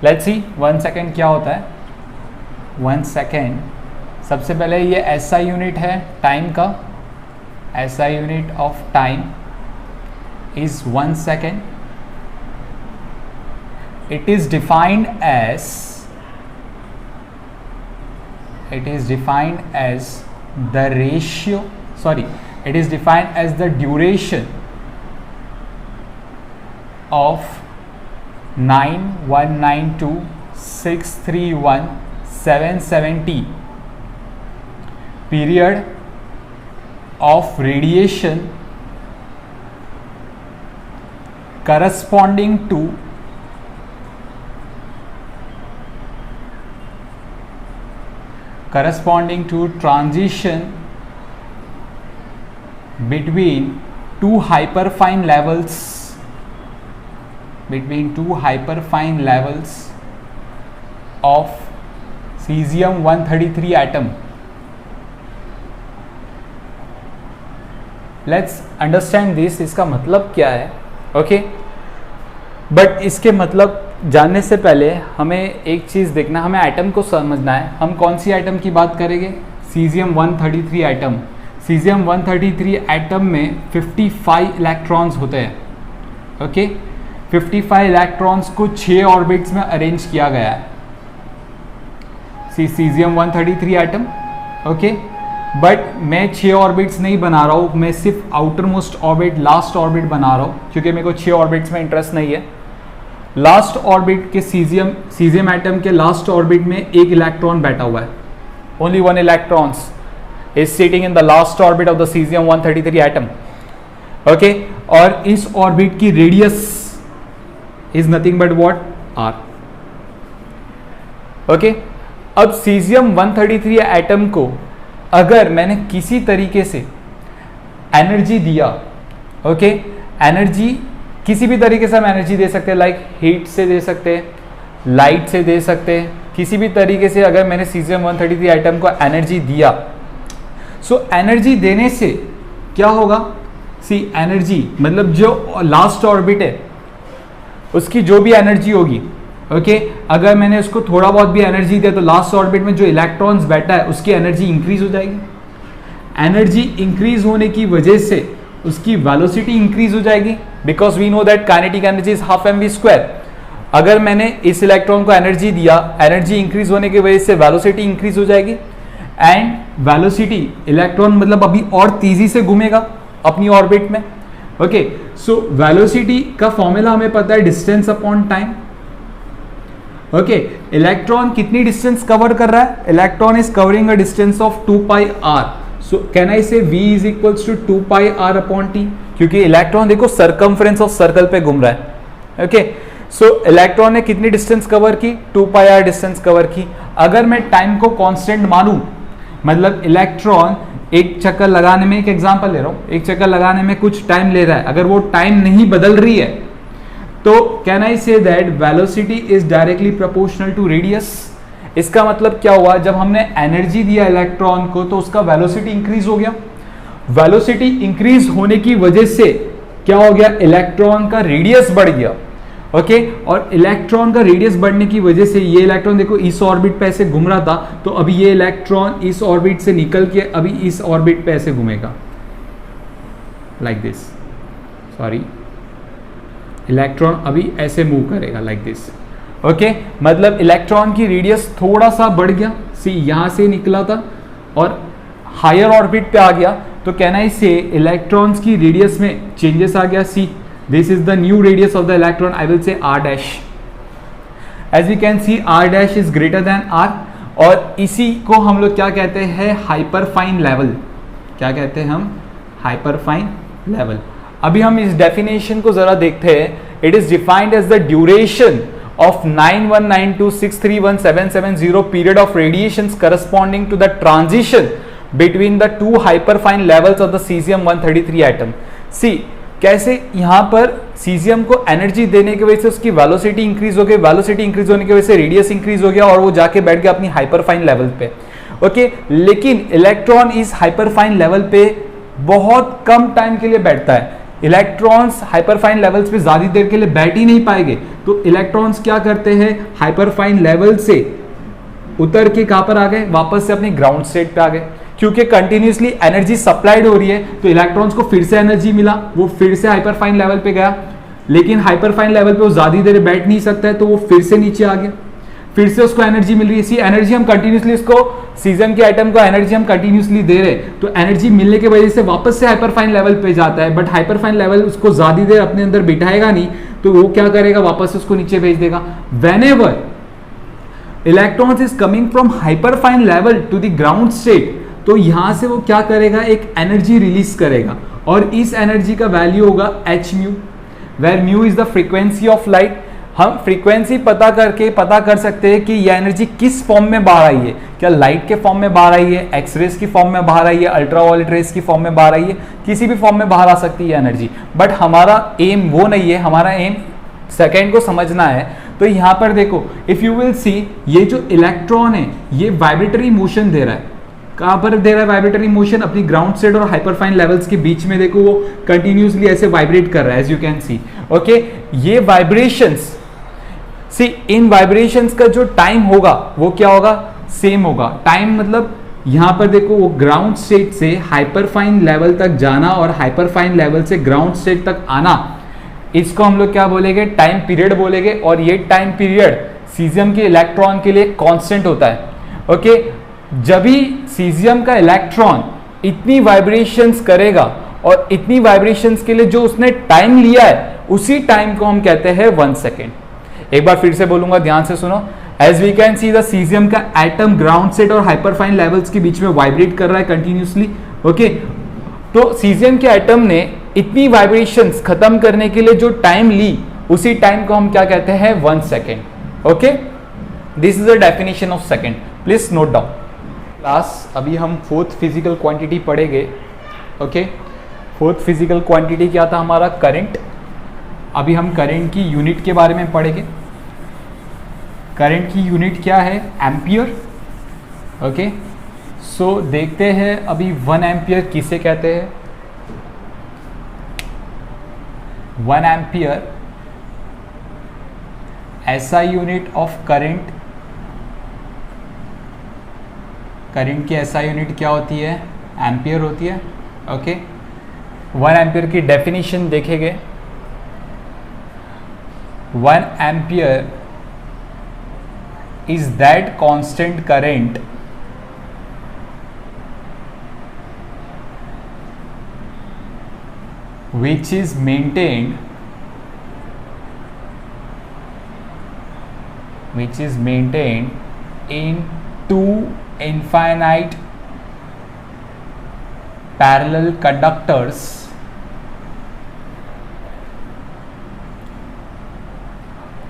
लेट्स सी 1 सेकेंड क्या होता है। 1 सेकेंड, सबसे पहले ये SI यूनिट है टाइम का। SI unit of time is 1 second. It is defined as the ratio, sorry, it is defined as the duration of 9,192,631,770 period of radiation corresponding to transition between two hyperfine levels of cesium-133 atom. Let's understand this, इसका मतलब क्या है। Okay, but इसके मतलब जानने से पहले हमें एक चीज़ देखना, हमें एटम को समझना है। हम कौन सी एटम की बात करेंगे? cesium-133 atom. cesium-133 एटम में 55 इलेक्ट्रॉन्स होते हैं। ओके, 55 इलेक्ट्रॉन्स को 6 ऑर्बिट्स में अरेंज किया गया है cesium-133 एटम। ओके, बट मैं 6 ऑर्बिट्स नहीं बना रहा हूँ, मैं सिर्फ outer most orbit, last orbit बना रहा हूँ, क्योंकि मेरे को 6 ऑर्बिट्स में इंटरेस्ट नहीं है। लास्ट ऑर्बिट के सीजियम एटम के लास्ट ऑर्बिट में एक इलेक्ट्रॉन बैठा हुआ है। Only 1 electrons is sitting in the last orbit of the cesium-133 atom. Okay, और इस ऑर्बिट की radius is nothing but what, r। Okay, अब cesium-133 एटम को अगर मैंने किसी तरीके से एनर्जी दिया, ओके, एनर्जी किसी भी तरीके से हम एनर्जी दे सकते हैं, लाइक हीट से दे सकते हैं, लाइट से दे सकते हैं, किसी भी तरीके से अगर मैंने cesium-133 एटम को एनर्जी दिया, सो एनर्जी देने से क्या होगा, सी एनर्जी मतलब जो लास्ट ऑर्बिट है उसकी जो भी एनर्जी होगी, ओके अगर मैंने उसको थोड़ा बहुत भी एनर्जी दिया तो लास्ट ऑर्बिट में जो इलेक्ट्रॉन्स बैठा है उसकी एनर्जी इंक्रीज हो जाएगी। एनर्जी इंक्रीज होने की वजह से उसकी वेलोसिटी इंक्रीज हो जाएगी, because we know that kinetic energy is half M V square. अगर मैंने इस इलेक्ट्रॉन को एनर्जी दिया, एनर्जी इंक्रीज होने की वजह से वेलोसिटी इंक्रीज हो जाएगी, एंड वेलोसिटी इलेक्ट्रॉन मतलब अभी और तेजी से घूमेगा अपनी ऑर्बिट में। ओके सो वेलोसिटी का फॉर्मूला हमें पता है, distance upon time. Okay electron कितनी डिस्टेंस कवर कर रहा है? Electron is covering a distance of 2 pi R. So can I say v is equals to 2 pi R upon T, क्योंकि electron देखो सर्कमफ्रेंस ऑफ सर्कल पे घूम रहा है। ओके सो इलेक्ट्रॉन ने कितनी डिस्टेंस कवर की? 2 पाई आर डिस्टेंस कवर की। अगर मैं टाइम को कांस्टेंट मानूं, मतलब इलेक्ट्रॉन एक चक्कर लगाने में, एक एग्जांपल ले रहा हूं, एक चक्कर लगाने में कुछ टाइम ले रहा है, अगर वो टाइम नहीं बदल रही है तो can I say that velocity is directly proportional to radius. इसका मतलब क्या हुआ? जब हमने एनर्जी दिया इलेक्ट्रॉन को तो उसका वेलोसिटी इंक्रीज हो गया। वेलोसिटी इंक्रीज होने की वजह से क्या हो गया? इलेक्ट्रॉन का रेडियस बढ़ गया। ओके और इलेक्ट्रॉन का रेडियस बढ़ने की वजह से ये इलेक्ट्रॉन देखो इस ऑर्बिट पे ऐसे घूम रहा था, तो अभी ये इलेक्ट्रॉन इस ऑर्बिट से निकल के अभी इस ऑर्बिट पे ऐसे घूमेगा, लाइक दिस। सॉरी, इलेक्ट्रॉन अभी ऐसे मूव करेगा लाइक दिस। ओके मतलब इलेक्ट्रॉन की रेडियस थोड़ा सा बढ़ गया। सी यहां से निकला था और हायर ऑर्बिट पे आ गया, तो कहना इसे इलेक्ट्रॉन्स की रेडियस में चेंजेस आ गया। सी this is the new radius of the electron, I will say r dash. As we can see r dash is greater than r, और इसी को हम लोग क्या कहते हैं? Hyperfine level. क्या कहते हैं हम? Hyperfine level. अभी हम इस डेफिनेशन को जरा देखते हैं। It is defined as the duration of 9192631770 period of radiations corresponding to the transition between the two hyperfine levels of the cesium-133 atom. See कैसे यहाँ पर सीजियम को एनर्जी देने की वजह से उसकी वेलोसिटी इंक्रीज हो गई, वेलोसिटी इंक्रीज होने की वजह से रेडियस इंक्रीज हो गया और वो जाके बैठ गया अपनी हाइपरफाइन लेवल पे। ओके लेकिन इलेक्ट्रॉन इस हाइपरफाइन लेवल पे बहुत कम टाइम के लिए बैठता है। इलेक्ट्रॉन्स हाइपरफाइन लेवल्स पे ज्यादा देर के लिए बैठ ही नहीं पाएंगे, तो इलेक्ट्रॉन्स क्या करते हैं? हाइपरफाइन लेवल से उतर के कहां पर आ गए? वापस से अपनी ग्राउंड स्टेट पे आ गए। क्योंकि कंटिन्यूसली एनर्जी सप्लाइड हो रही है तो इलेक्ट्रॉन्स को फिर से एनर्जी मिला, वो फिर से हाइपरफाइन लेवल पे गया, लेकिन हाइपरफाइन लेवल पे वो ज्यादा देर बैठ नहीं सकता है तो वो फिर से नीचे आ गया, फिर से उसको एनर्जी मिल रही है। इसी एनर्जी हम कंटिन्यूसली इसको सीजियम के एटम को एनर्जी हम कंटिन्यूसली दे रहे हैं, तो एनर्जी मिलने की वजह से वापस से हाइपरफाइन लेवल पे जाता है, बट हाइपरफाइन लेवल उसको ज्यादा देर अपने अंदर बिठाएगा नहीं, तो वो क्या करेगा? वापस उसको नीचे भेज देगा। Whenever electrons is coming from hyperfine level to the ground state, तो यहां से वो क्या करेगा? एक एनर्जी रिलीज करेगा, और इस एनर्जी का वैल्यू होगा h mu, where mu is the frequency of light. हम फ्रीक्वेंसी पता करके पता कर सकते हैं कि यह एनर्जी किस फॉर्म में बाहर आई है। क्या लाइट के फॉर्म में बाहर आई है, एक्सरेज की फॉर्म में बाहर आई है, अल्ट्रावायलेट रेज की फॉर्म में बाहर आई है, किसी भी फॉर्म में बाहर आ सकती है एनर्जी। बट हमारा एम वो नहीं है, हमारा एम सेकेंड को समझना है। तो यहां पर देखो, इफ यू विल सी, ये जो इलेक्ट्रॉन है ये वाइब्रेटरी मोशन दे रहा है। कहां पर दे रहा है वाइब्रेटरी मोशन? अपनी ग्राउंड स्टेट और हाइपरफाइन लेवल्स के बीच में। देखो वो कंटिन्यूसली ऐसे वाइब्रेट कर रहा है, as you can see. Okay ये वाइब्रेशंस, सी इन वाइब्रेशंस का जो टाइम होगा वो क्या होगा? सेम होगा। टाइम मतलब यहां पर देखो वो ग्राउंड स्टेट से हाइपरफाइन लेवल तक जाना और हाइपरफाइन लेवल से ग्राउंड स्टेट तक आना, इसको हम लोग क्या बोलेंगे? टाइम पीरियड बोलेंगे। और ये टाइम पीरियड सीजियम के इलेक्ट्रॉन के लिए कांस्टेंट होता है। ओके जब भी सीजियम का इलेक्ट्रॉन इतनी वाइब्रेशंस करेगा और इतनी वाइब्रेशंस के लिए जो उसने टाइम लिया है उसी टाइम को हम कहते हैं 1 सेकेंड। एक बार फिर से बोलूंगा, ध्यान से सुनो। As we can see the caesium का एटम ग्राउंड स्टेट और हाइपरफाइन लेवल्स के बीच में वाइब्रेट कर रहा है कंटिन्यूसली। ओके तो सीजियम के एटम ने इतनी वाइब्रेशंस खत्म करने के लिए जो टाइम ली उसी टाइम को हम क्या कहते हैं? 1 second. Okay this is the definition of second, please note down. Class अभी हम फोर्थ फिजिकल क्वांटिटी पढ़ेंगे। ओके फोर्थ फिजिकल क्वांटिटी क्या था हमारा? करंट। अभी हम करंट की यूनिट के बारे में पढ़ेंगे। करंट की यूनिट क्या है? एम्पियर। ओके सो देखते हैं अभी 1 एम्पियर किसे कहते हैं। 1 ampere SI unit of current, current की SI यूनिट क्या होती है? एम्पियर होती है। ओके, 1 एम्पियर की डेफिनेशन देखेंगे। 1 ampere is that constant current which is maintained in two infinite parallel conductors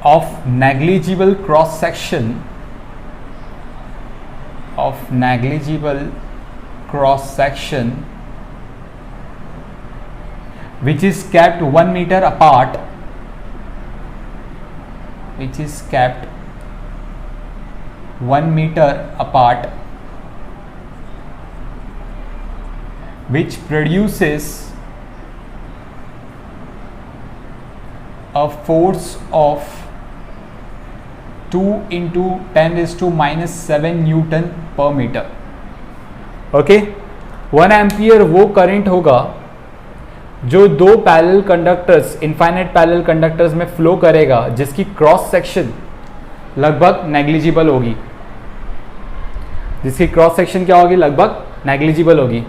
of negligible cross section which is kept 1 meter apart, which produces a force of 2 into 10⁻⁻7 Newton पर metre. Okay, 1 ampere वो current होगा जो दो parallel conductors, infinite parallel conductors में flow करेगा, जिसकी cross section लगभग negligible होगी, क्या होगी? लगभग नेग्लिजिबल होगी,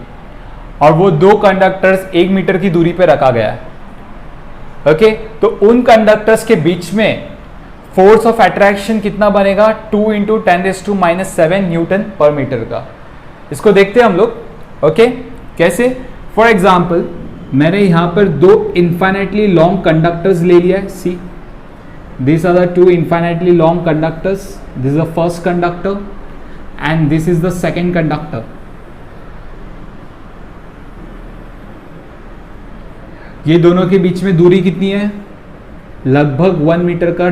और वो दो कंडक्टर्स 1 मीटर की दूरी पे रखा गया है। ओके, तो उन कंडक्टर्स के बीच में फोर्स ऑफ अट्रैक्शन कितना बनेगा? 2 into 10⁻⁻7 न्यूटन पर मीटर का। इसको देखते हैं हम लोग। ओके, कैसे? फॉर एग्जाम्पल, मैंने यहां पर दो इनफाइनाइटली लॉन्ग कंडक्टर्स ले लिया है। See, this are the 2 infinitely long conductors. This is the first conductor and this is the second conductor. ये दोनों के बीच में दूरी कितनी है? लगभग 1 मीटर का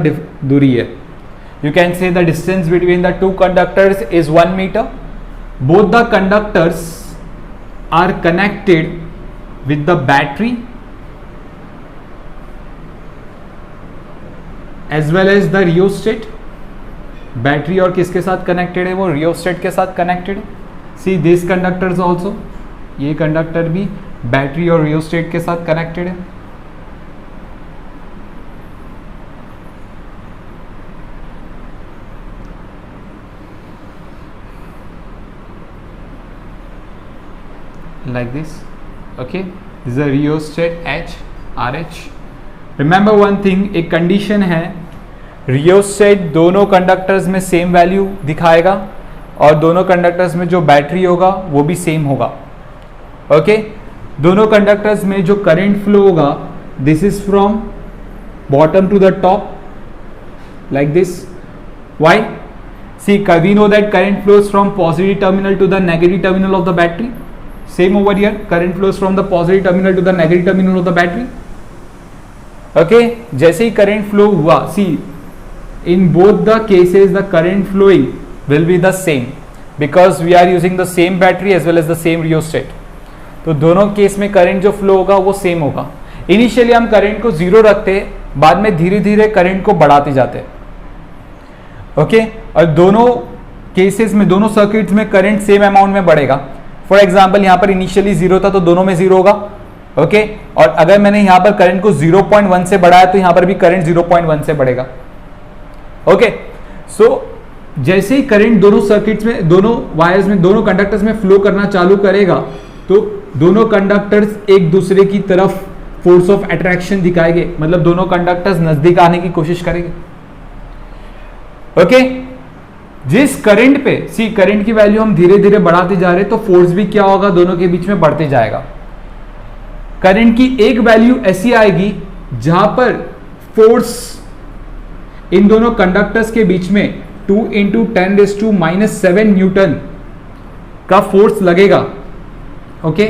दूरी है। You can say the distance between the 2 conductors is 1 metre. Both the conductors are connected with the battery as well as the rheostat. Battery और किसके साथ कनेक्टेड है? वो रियोस्टेट के साथ कनेक्टेड है। सी, दिस कंडक्टर्स ऑल्सो, ये conductor भी बैटरी और रियोस्टेट के साथ कनेक्टेड है। like this. Okay, this is a rheostat H, RH. Remember one thing, एक कंडीशन है, रियोस्टेट दोनों कंडक्टर्स में सेम वैल्यू दिखाएगा और दोनों कंडक्टर्स में जो बैटरी होगा वो भी सेम होगा। ओके, दोनों कंडक्टर्स में जो करंट फ्लो होगा, this is from bottom to the top like this. Why? See, we know that current flows from positive terminal to the negative terminal of the battery. Same over here, current flows from the positive terminal to the negative terminal of the battery. Okay, जैसे ही current flow हुआ, see, in both the cases the current flowing will be the same because we are using the same battery as well as the same rheostat. तो दोनों case में current जो flow होगा वो same होगा। Initially हम current को 0 रखते हैं, बाद में धीरे धीरे करंट को बढ़ाते जाते हैं। ओके, और दोनों केसेस में, दोनों सर्किट्स में करंट सेम अमाउंट में बढ़ेगा। फॉर एग्जाम्पल, यहां पर इनिशियली 0 था तो दोनों में 0 होगा। ओके, और अगर मैंने यहां पर करंट को 0.1 से बढ़ाया तो यहां पर भी करंट 0.1 से बढ़ेगा। ओके, सो जैसे ही करंट दोनों सर्किट्स में, दोनों वायर्स में, दोनों कंडक्टर्स में फ्लो करना चालू करेगा तो दोनों कंडक्टर्स एक दूसरे की तरफ फोर्स ऑफ अट्रैक्शन दिखाएंगे, मतलब दोनों कंडक्टर्स नजदीक आने की कोशिश करेंगे। ओके, जिस करंट पे, सी, करंट की वैल्यू हम धीरे धीरे बढ़ाते जा रहे हैं तो फोर्स भी क्या होगा? दोनों के बीच में बढ़ते जाएगा। करंट की एक वैल्यू ऐसी आएगी जहां पर फोर्स इन दोनों कंडक्टर्स के बीच में 2 into 10⁻⁻7 न्यूटन का फोर्स लगेगा। ओके,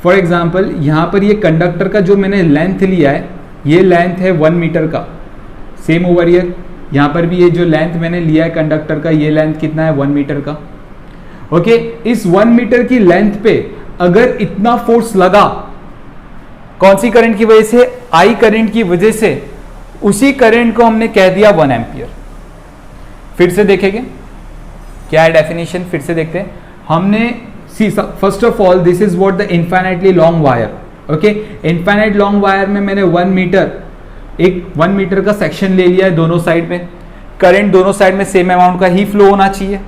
फॉर एग्जाम्पल, यहां पर ये कंडक्टर का जो मैंने लेंथ लिया है, ये लेंथ है 1 मीटर का। सेम ओवर हियर, यहां पर भी ये जो लेंथ मैंने लिया है कंडक्टर का, ये लेंथ कितना है? 1 मीटर का। ओके, इस 1 मीटर की लेंथ पे अगर इतना फोर्स लगा कौन सी करंट की वजह से? आई करंट की वजह से। उसी करंट को हमने कह दिया 1 एम्पियर। फिर से देखेंगे क्या है डेफिनेशन, फिर से देखते हैं। हमने see first of all this is what the infinitely long wire. Okay, infinite long wire में मैंने 1 मीटर, एक 1 मीटर का सेक्शन ले लिया है दोनों साइड में। करंट दोनों साइड में सेम अमाउंट का ही फ्लो होना चाहिए।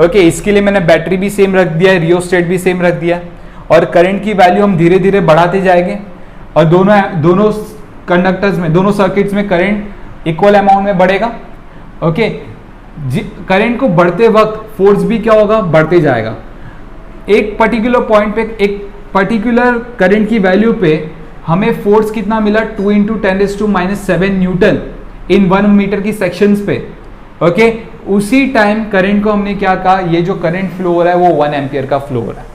ओके, इसके लिए मैंने बैटरी भी सेम रख दिया है, रियोस्टेट भी सेम रख दिया, और करंट की वैल्यू हम धीरे धीरे बढ़ाते जाएंगे, और दोनों कंडक्टर्स में, दोनों सर्किट्स में करंट इक्वल अमाउंट में बढ़ेगा। ओके, करंट को बढ़ते वक्त फोर्स भी क्या होगा? बढ़ते जाएगा। एक पर्टिकुलर पॉइंट पे, एक पर्टिकुलर करंट की वैल्यू पे हमें फोर्स कितना मिला? 2 × 10⁻⁷ न्यूटन इन 1 मीटर की सेक्शंस पे। ओके, उसी टाइम करंट को हमने क्या कहा? ये जो करंट फ्लो हो रहा है वो 1 एम्पियर का फ्लो हो रहा है।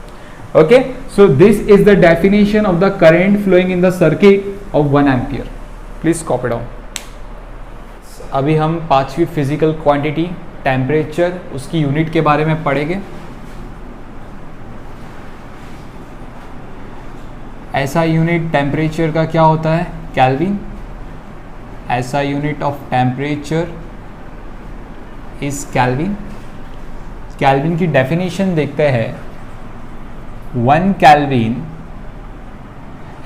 Okay, so this is the definition of the current flowing in the circuit of 1 ampere. Please copy down. अभी हम 5वीं फिजिकल क्वांटिटी टेम्परेचर, उसकी यूनिट के बारे में पढ़ेंगे। ऐसा यूनिट टेम्परेचर का क्या होता है? केल्विन। ऐसा unit of temperature is kelvin. Kelvin की डेफिनेशन देखते हैं। 1 kelvin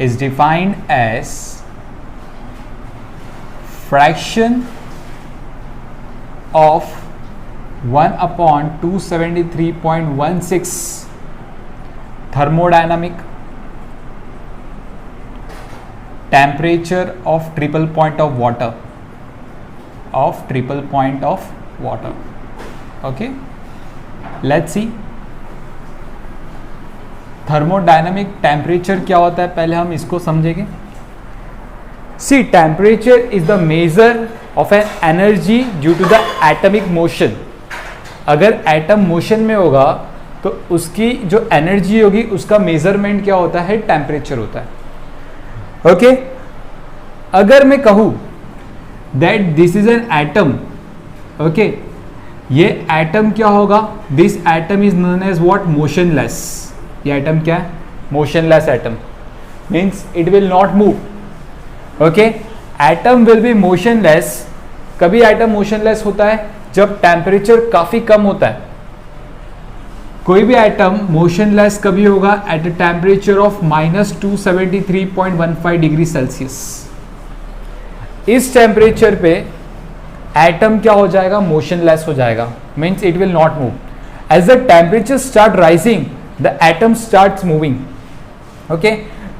is defined as fraction of 1/273.16 thermodynamic temperature of triple point of water, okay, let's see thermodynamic temperature क्या होता है, पहले हम इसको समझेंगे। See, temperature is the measure of an energy due to the atomic motion। अगर atom motion में होगा तो उसकी जो एनर्जी होगी उसका मेजरमेंट क्या होता है? टेम्परेचर होता है। ओके, अगर मैं कहूं that this is an atom, okay, ये एटम क्या होगा? This atom is known as what? Motionless. ये एटम क्या है? Motionless atom, means it will not move. Okay, atom will be motionless. कभी एटम मोशनलेस होता है जब टेम्परेचर काफी कम होता है। कोई भी एटम मोशनलेस कभी होगा? At a temperature of -273.15 degree Celsius. इस टेम्परेचर पे एटम क्या हो जाएगा? मोशनलेस हो जाएगा, means it will not move. As the temperature start rising the atom starts moving. Okay,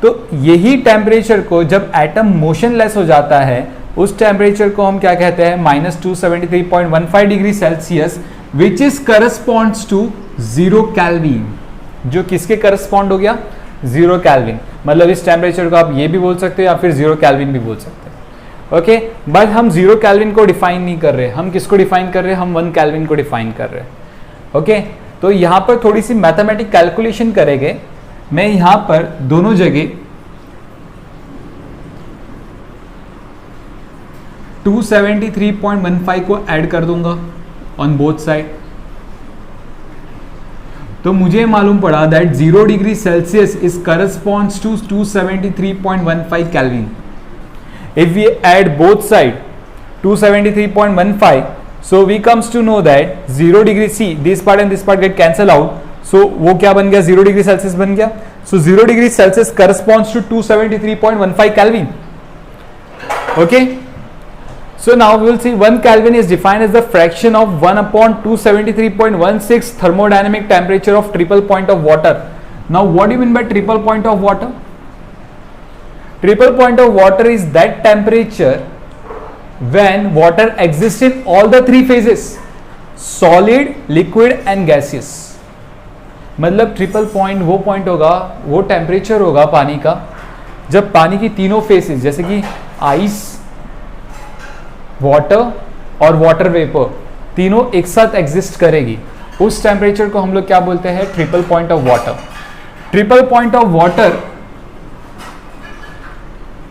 तो यही टेम्परेचर को जब एटम मोशनलेस हो जाता है उस टेम्परेचर को हम क्या कहते हैं? -273.15 degree Celsius, which is corresponds to 0 kelvin. जो किसके करस्पॉन्ड हो गया? 0 केल्विन। मतलब इस टेम्परेचर को आप ये भी बोल सकते हो या फिर 0 केल्विन भी बोल सकते हैं। ओके, बट हम 0 केल्विन को डिफाइन नहीं कर रहे, हम किसको डिफाइन कर रहे हैं? हम 1 केल्विन को डिफाइन कर रहे हैं। ओके, तो यहां पर थोड़ी सी मैथमेटिक कैलकुलेशन करेंगे। मैं यहां पर दोनों जगह 273.15 को ऐड कर दूंगा ऑन बोथ साइड। तो मुझे मालूम पड़ा that 0 degree Celsius is corresponds to 273.15 kelvin. If we add both side 273.15, so we comes to know that 0 degree, see this part and this part get cancel out, so वो क्या बन गया? 0 degree Celsius बन गया। so 0 degree Celsius corresponds to 273.15 Kelvin। okay, so now we will see 1 Kelvin is defined as the fraction of 1/273.16 thermodynamic temperature of triple point of water। now what do you mean by triple point of water? Triple point of water is that temperature when water exists in all the 3 phases, solid, liquid and gaseous। मतलब triple point वो point होगा, वो temperature होगा पानी का जब पानी की तीनों फेसेस जैसे कि आइस, वाटर और वाटर वेपर तीनों एक साथ एग्जिस्ट करेगी। उस टेम्परेचर को हम लोग क्या बोलते हैं? Triple point of water. Triple point of water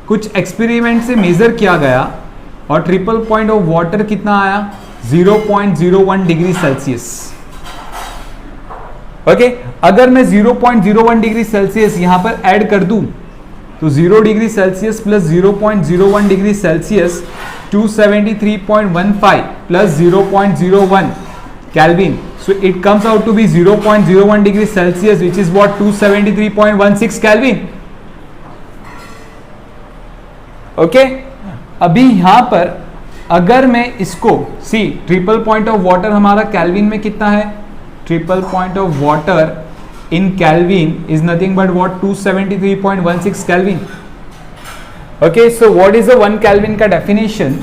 कुछ एक्सपेरिमेंट से मेजर किया गया और ट्रिपल पॉइंट ऑफ वाटर कितना आया? 0.01 डिग्री सेल्सियस। ओके, अगर मैं 0.01 डिग्री सेल्सियस यहां पर ऐड कर दूं तो 0 degree Celsius plus 0.01 degree Celsius 273.15 plus 0.01 Kelvin. So it comes out to be 0.01 degree Celsius, which is what 273.16 Kelvin. Okay? अभी यहाँ पर अगर मैं इसको see triple point of water हमारा कैल्विन में कितना है, triple point of water in Kelvin is nothing but what 273.16 Kelvin. Okay, so what is the 1 Kelvin का definition.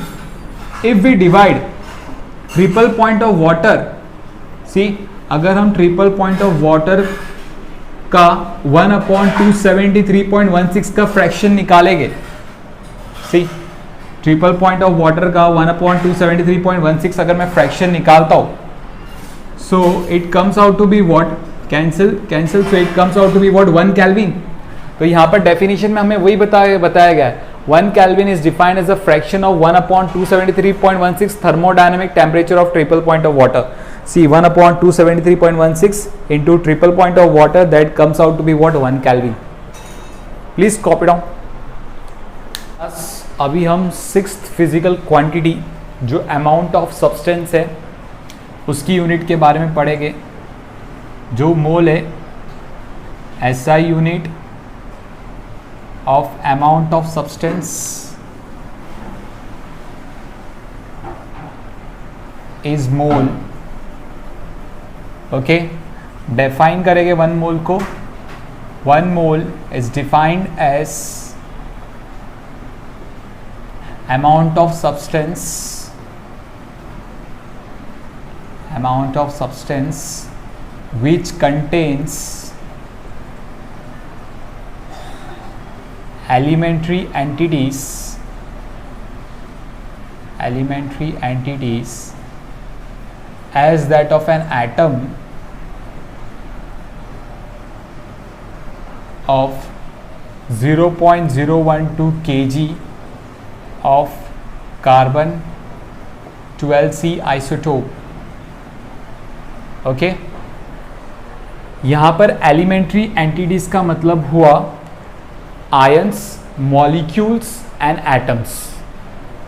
If we divide triple point of water, see अगर हम triple point of water का 1/273.16 का fraction निकालेंगे, see triple point of water का 1/273.16 अगर मैं fraction निकालता हूं, so it comes out to be what, cancel, so it comes out to be what 1 kelvin. तो यहाँ पर डेफिनेशन में हमें वही बताया गया है. 1 kelvin is defined as a fraction of 1/273.16 thermodynamic temperature of triple point of water. See 1/273.16 into triple point of water, that comes out to be what 1 kelvin. Please copy down. अभी हम 6th physical quantity जो amount of substance है उसकी unit के बारे में पढ़ेंगे. जो मोल है, SI unit of amount of substance is mole. Okay, define करेंगे 1 मोल को. 1 mole is defined as amount of substance which contains elementary entities as that of an atom of 0.012 kg of carbon 12C isotope. Okay, यहाँ पर elementary entities का मतलब हुआ ions, molecules and atoms.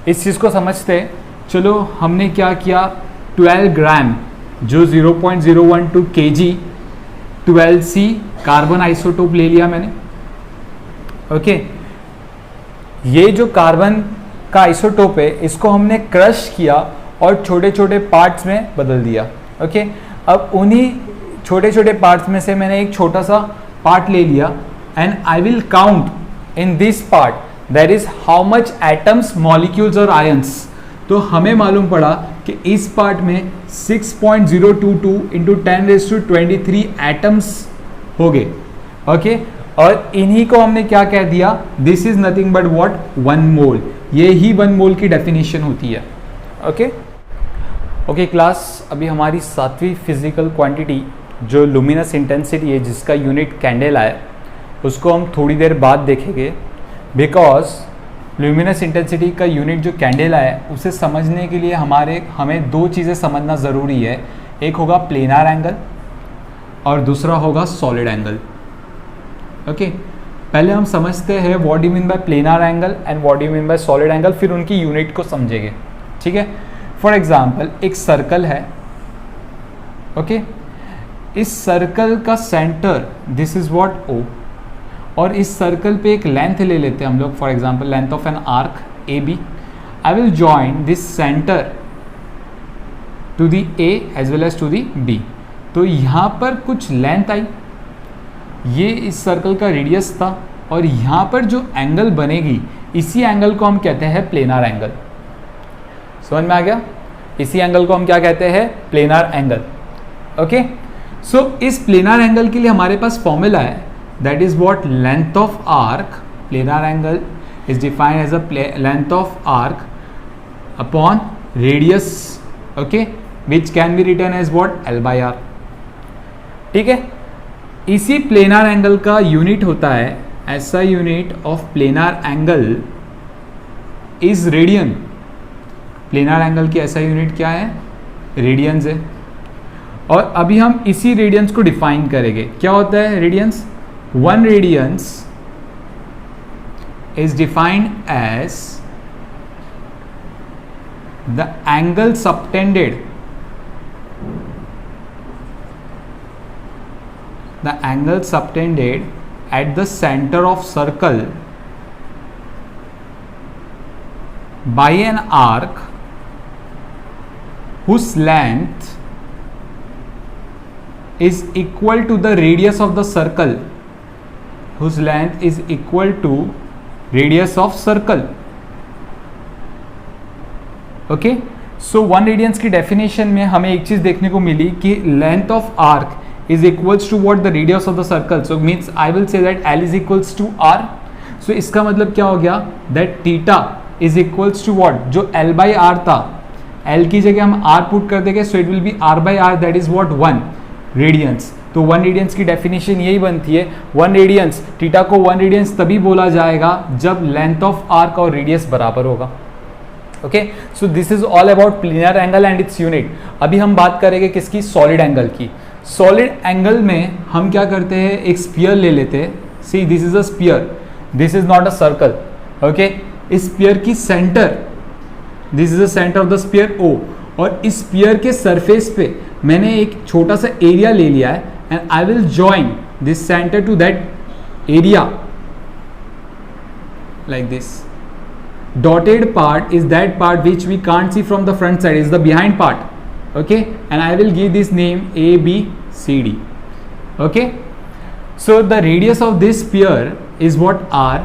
इस चीज़ को समझते. चलो, हमने क्या किया, 12 ग्राम जो 0.012 kg 12C कार्बन आइसोटोप ले लिया मैंने. ओके, ये जो कार्बन का आइसोटोप है इसको हमने क्रश किया और छोटे छोटे पार्ट्स में बदल दिया. ओके, अब उन्हीं छोटे छोटे पार्ट्स में से मैंने एक छोटा सा पार्ट ले लिया and I will count in this part that is how much atoms, molecules और आयंस. तो हमें मालूम पड़ा कि इस पार्ट में 6.022 इंटू 10⁻23 एटम्स हो गए. ओके, और इन्हीं को हमने क्या कह दिया, this is nothing but what 1 मोल. ये ही 1 मोल की डेफिनेशन होती है. ओके ओके क्लास, अभी हमारी 7वीं फिजिकल क्वांटिटी जो लुमिनस इंटेंसिटी है जिसका यूनिट कैंडेला है उसको हम थोड़ी देर बाद देखेंगे. बिकॉज लुमिनस इंटेंसिटी का यूनिट जो कैंडेला है उसे समझने के लिए हमें 2 चीज़ें समझना ज़रूरी है. एक होगा प्लेनार एंगल और दूसरा होगा सॉलिड एंगल. ओके, पहले हम समझते हैं what do mean by planar angle and what do mean by solid angle, फिर उनकी यूनिट को समझेंगे. ठीक है, फॉर एग्जांपल एक सर्कल है. ओके, इस सर्कल का centre this is what O, और इस सर्कल पे एक लेंथ ले लेते हैं हम लोग, for example length of an arc AB. I will join this centre to the A as well as to the B. तो यहाँ पर कुछ लेंथ आई, ये इस सर्कल का रेडियस था, और यहाँ पर जो एंगल बनेगी इसी एंगल को हम कहते हैं प्लेनार एंगल. समझ में आ गया? इसी एंगल को हम क्या कहते हैं, प्लेनार एंगल. ओके, सो इस प्लेनार एंगल के लिए हमारे पास फॉर्मूला है, that is what length of arc. Planar angle is defined as a length of arc upon radius. Okay, which can be written as what L/R. ठीक है, इसी planar angle का यूनिट होता है, ऐसा unit of planar angle is radian. Planar angle की ऐसा unit क्या है, रेडियंस है. और अभी हम इसी रेडियंस को डिफाइन करेंगे. क्या होता है radians? 1 radians is defined as the angle subtended at the center of circle by an arc whose length is equal to the radius of the circle, whose length is equal to radius of circle. Okay, so 1 radians की definition में हमें एक चीज देखने को मिली कि length of arc is equals to what the radius of the circle. So means I will say that L is equals to R. So इसका मतलब क्या हो गया, that theta is equals to what, जो एल बाई आर था, L की जगह हम आर पुट कर देंगे, so it will B are by R, that is what 1 radians. तो 1 रेडियंस की डेफिनेशन यही बनती है. 1 रेडियंस, थीटा को 1 रेडियंस तभी बोला जाएगा जब लेंथ ऑफ आर्क और रेडियस बराबर होगा. Okay, so this is all about planar angle and its unit. अभी हम बात करेंगे किसकी, सॉलिड एंगल की. सॉलिड एंगल में हम क्या करते हैं, एक स्फीयर ले लेते हैं. See this is a sphere, this is not a circle. Okay, इस स्फीयर की centre, this is the centre of the sphere O, और इस स्फीयर के सरफेस पे मैंने एक छोटा सा एरिया ले लिया है and I will join this centre to that area like this. Dotted part is that part which we can't see from the front side, is the behind part. Okay, and I will give this name A, B, C, D. Okay, so the radius of this sphere is what R,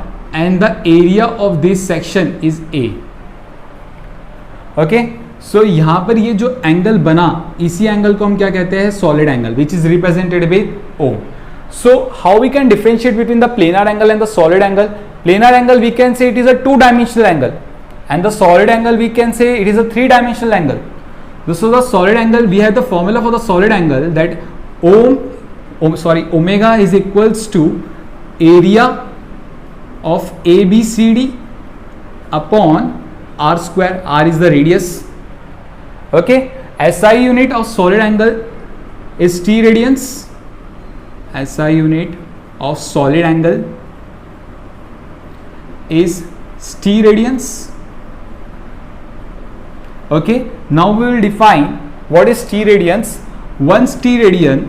and the area of this section is A. Okay, so यहाँ पर ये जो angle बना, इसी angle को हम क्या कहते हैं, solid angle, which is represented with O. So how we can differentiate between the planar angle and the solid angle? Planar angle we can say it is a 2-dimensional angle, and the solid angle we can say it is a 3-dimensional angle. So the solid angle, we have the formula for the solid angle that omega is equals to area of ABCD upon r square. R is the radius. Okay, SI unit of solid angle is T radians. SI unit of solid angle is T radians. Okay, now we will define what is T radians. Once T radian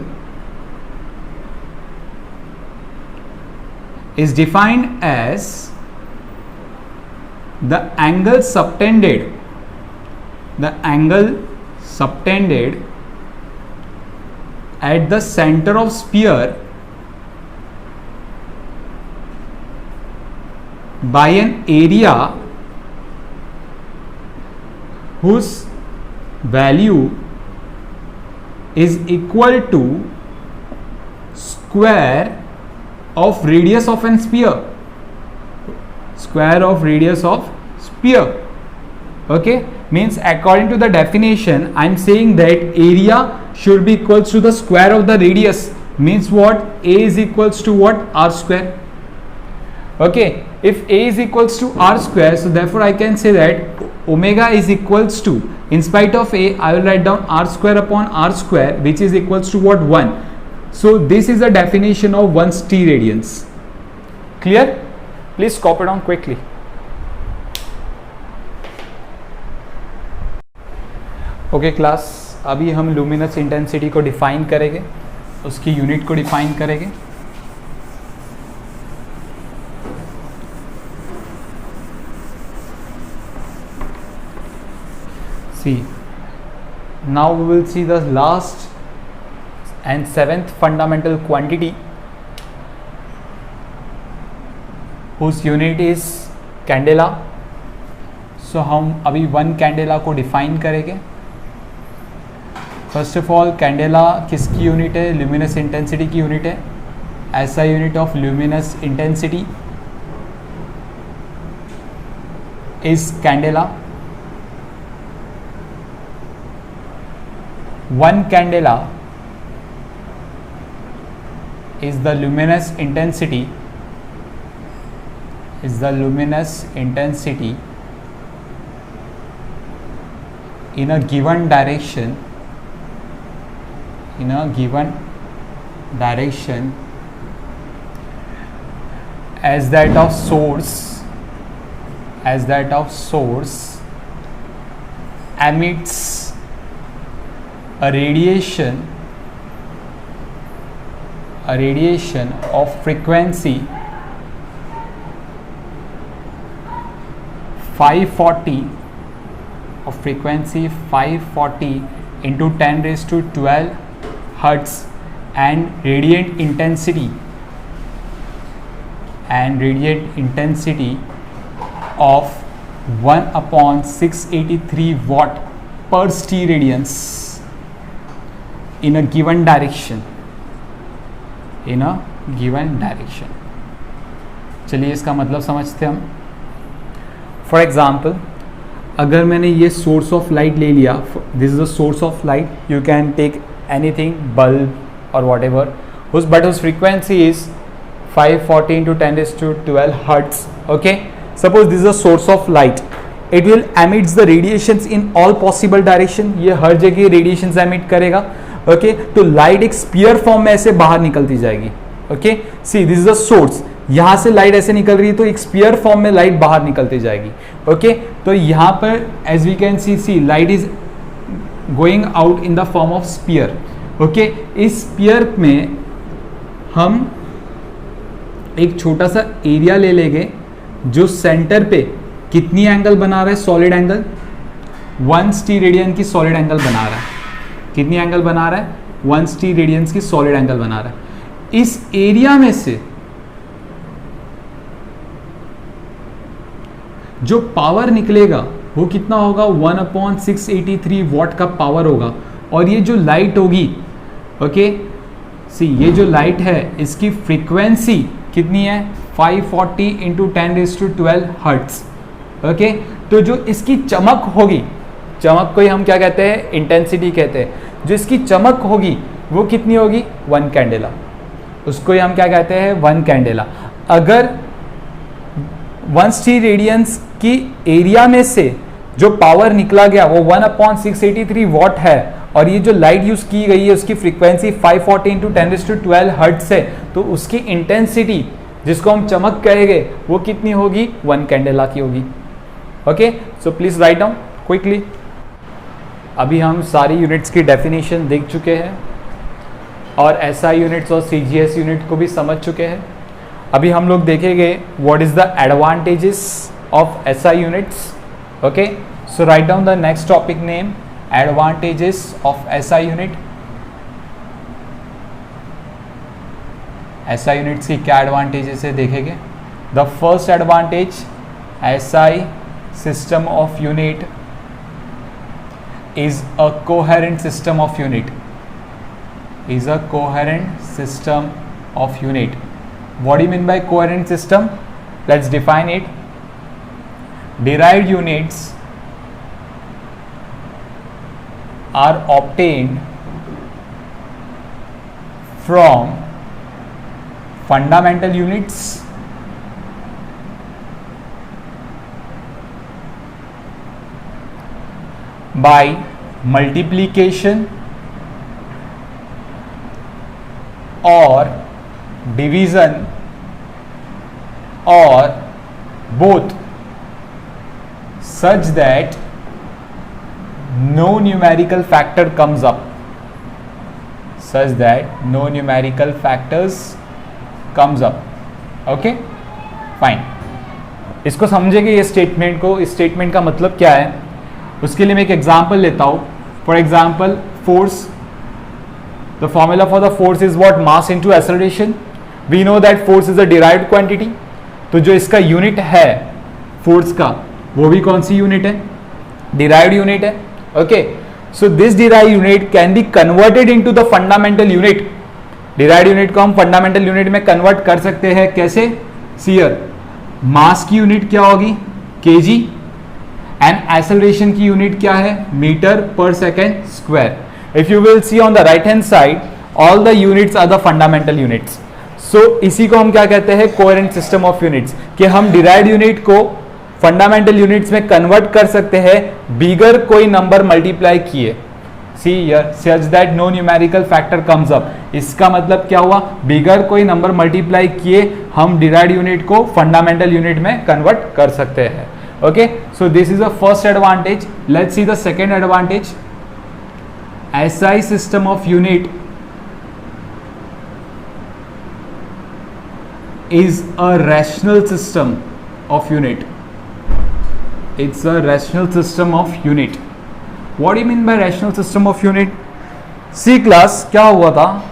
is defined as the angle subtended at the center of sphere by an area whose value is equal to square of radius of an sphere. Square of radius of sphere. Okay, means according to the definition I am saying that area should be equals to the square of the radius. Means what, A is equals to what, R square. Okay, if A is equals to R square, so therefore I can say that omega is equals to, in spite of A I will write down R square upon R square, which is equals to what, 1. So this is the definition of 1 T radians. Clear? Please copy down quickly. Okay class, अभी हम luminous intensity को define करेंगे, उसकी unit को define करेंगे. See, now we will see the last and 7th fundamental quantity whose unit is candela. So हम अभी 1 candela को डिफाइन करेंगे. फर्स्ट ऑफ ऑल कैंडेला किसकी यूनिट है, ल्यूमिनस इंटेंसिटी की यूनिट है. ऐसा unit of luminous intensity is candela. 1 candela is the luminous intensity in a given direction as that of source as that of source emits a radiation of frequency 540 into 10 raised to 12 hertz and radiant intensity of 1/683 watt per steradians in a given direction. चलिए इसका मतलब समझते हम. For example, अगर मैंने ये source of light ले लिया, this is the source of light, you can take anything, bulb और वॉट एवर, बट उस frequency is 540 into 10 raised to 12 hertz. Okay, suppose this is a source of light, it will emits the radiations in all possible direction. ये हर जगह radiations emit करेगा. Okay, तो light एक spear form में ऐसे बाहर निकलती जाएगी. Okay, see this is the source, यहाँ से लाइट ऐसे निकल रही है तो एक स्पीयर फॉर्म में लाइट बाहर निकलती जाएगी. ओके, तो यहाँ पर as we can see light is going out in the form of sphere. Okay, इस स्पीयर में हम एक छोटा सा एरिया ले लेंगे जो सेंटर पे कितनी एंगल बना रहा है, सॉलिड एंगल 1 स्टीरेडियन की सॉलिड एंगल बना रहा है. कितनी एंगल बना रहा है? 1 स्टीरेडियंस की सॉलिड एंगल बना रहा है. इस एरिया में से जो पावर निकलेगा वो कितना होगा? 1/683 वॉट का पावर होगा. और ये जो लाइट होगी, ओके सी, ये जो लाइट है इसकी फ्रीक्वेंसी कितनी है? 540 into 10 raised to 12 hertz. Okay, तो जो इसकी चमक होगी, चमक को ही हम क्या कहते हैं? इंटेंसिटी कहते हैं. जो इसकी चमक होगी वो कितनी होगी? 1 कैंडेला. उसको ही हम क्या कहते हैं? 1 कैंडेला. अगर 1 स्टीरेडियंस की एरिया में से जो पावर निकला गया वो 1/683 वॉट है, और ये जो लाइट यूज की गई है उसकी frequency 540 into 10 raised to 12 hertz है, तो उसकी इंटेंसिटी जिसको हम चमक कहेंगे वो कितनी होगी? 1 कैंडेला की होगी. Okay, so please write down quickly. अभी हम सारी यूनिट्स की डेफिनेशन देख चुके हैं और एसआई यूनिट्स और सीजीएस यूनिट को भी समझ चुके हैं. अभी हम लोग देखेंगे what is the advantages of SI units. Okay, so write down the next topic name, advantages of SI unit. SI units की क्या एडवांटेजेस है देखेंगे. The first advantage, SI system of unit is a coherent system of unit. What do you mean by coherent system? Let's define it. Derived units are obtained from fundamental units by multiplication or division or both, such that no numerical factor comes up. Okay, fine. इसको समझेंगे ये statement को. इस statement का मतलब क्या है उसके लिए मैं एक एग्जाम्पल लेता हूं. For example, force. The formula for the force is what? Mass into acceleration. We know that force is a derived quantity. तो जो इसका यूनिट है फोर्स का वो भी कौन सी यूनिट है? डिराइव्ड यूनिट है. Okay, so this derived unit can be converted into the fundamental unit. Derived unit को हम फंडामेंटल यूनिट में कन्वर्ट कर सकते हैं. कैसे? सीयर, मास की यूनिट क्या होगी? केजी. एंड एक्सेलरेशन की यूनिट क्या है? मीटर पर second square. If you will see on the right hand side, all the units are the fundamental units. So इसी को हम क्या कहते हैं? Coherent system of units. कि हम डिराइव्ड यूनिट को फंडामेंटल यूनिट्स में कन्वर्ट कर सकते हैं बिगर कोई नंबर मल्टीप्लाई किए. See here, such that no numerical factor comes up. इसका मतलब क्या हुआ? बिगर कोई नंबर मल्टीप्लाई किए हम डिराइव्ड यूनिट को फंडामेंटल यूनिट में कन्वर्ट कर सकते हैं. Okay, so this is the first advantage. Let's see the second advantage. SI system of unit is a rational system of unit. It's a rational system of unit. What do you mean by rational system of unit? See class, क्या हुआ था?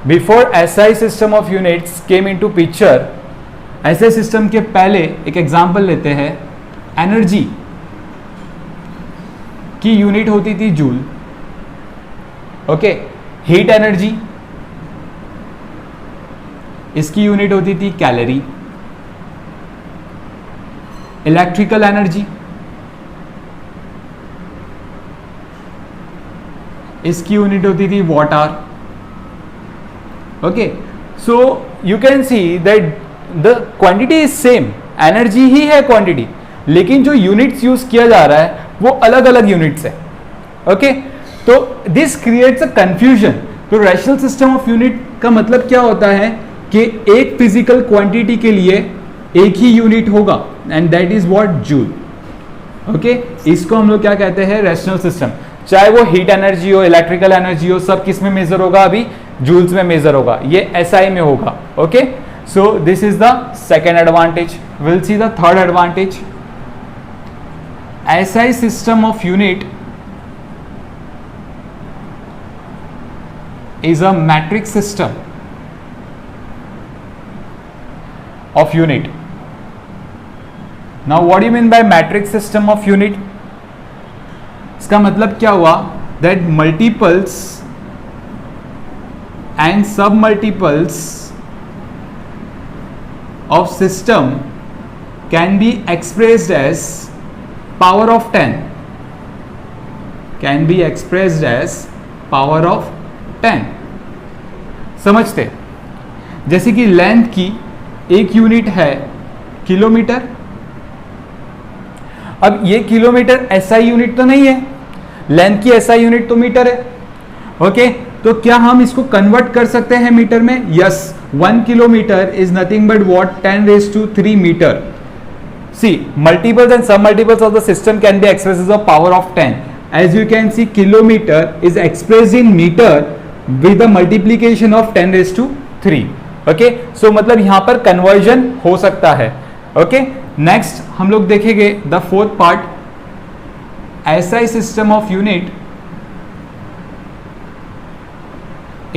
Before SI system of units came into picture, SI system के पहले एक example लेते हैं. Energy की unit होती थी जूल. ओके, हीट एनर्जी इसकी यूनिट होती थी कैलोरी. इलेक्ट्रिकल एनर्जी इसकी यूनिट होती थी watt hour. Okay, so you can see that the quantity is same, energy ही है क्वांटिटी, लेकिन जो यूनिट्स यूज किया जा रहा है वो अलग अलग यूनिट्स है. ओके, तो दिस क्रिएट्स अ कंफ्यूजन. तो रैशनल सिस्टम ऑफ यूनिट का मतलब क्या होता है कि एक फिजिकल क्वांटिटी के लिए एक ही यूनिट होगा, and that is what joule. Okay, इसको हम लोग क्या कहते हैं? Rational system. चाहे वो हीट एनर्जी हो, इलेक्ट्रिकल एनर्जी हो, सब किस में मेजर होगा? अभी जूल्स में मेजर होगा. ये एसआई में होगा. Okay, so this is the second advantage. Will see the third advantage. SI system of unit is a matrix system of unit. Now what do you mean by matrix system of unit? इसका मतलब क्या हुआ? That multiples and submultiples of system can be expressed as power of 10, can be expressed as power of 10. समझते? जैसे कि length की एक unit है किलोमीटर. अब ये किलोमीटर एसआई यूनिट तो नहीं है, लेंथ की एसआई यूनिट तो मीटर है. ओके, तो क्या हम इसको कन्वर्ट कर सकते हैं मीटर में? Yes. 1 kilometre is nothing but what? 10⁻³ metre. See, multiples and submultiples of the system can be expressed as a power of 10. As you can see, kilometer is expressed in meter with the multiplication of 10⁻³. Okay, so मतलब यहाँ पर conversion हो सकता है. Okay, next हम लोग देखेंगे the fourth part. SI system of unit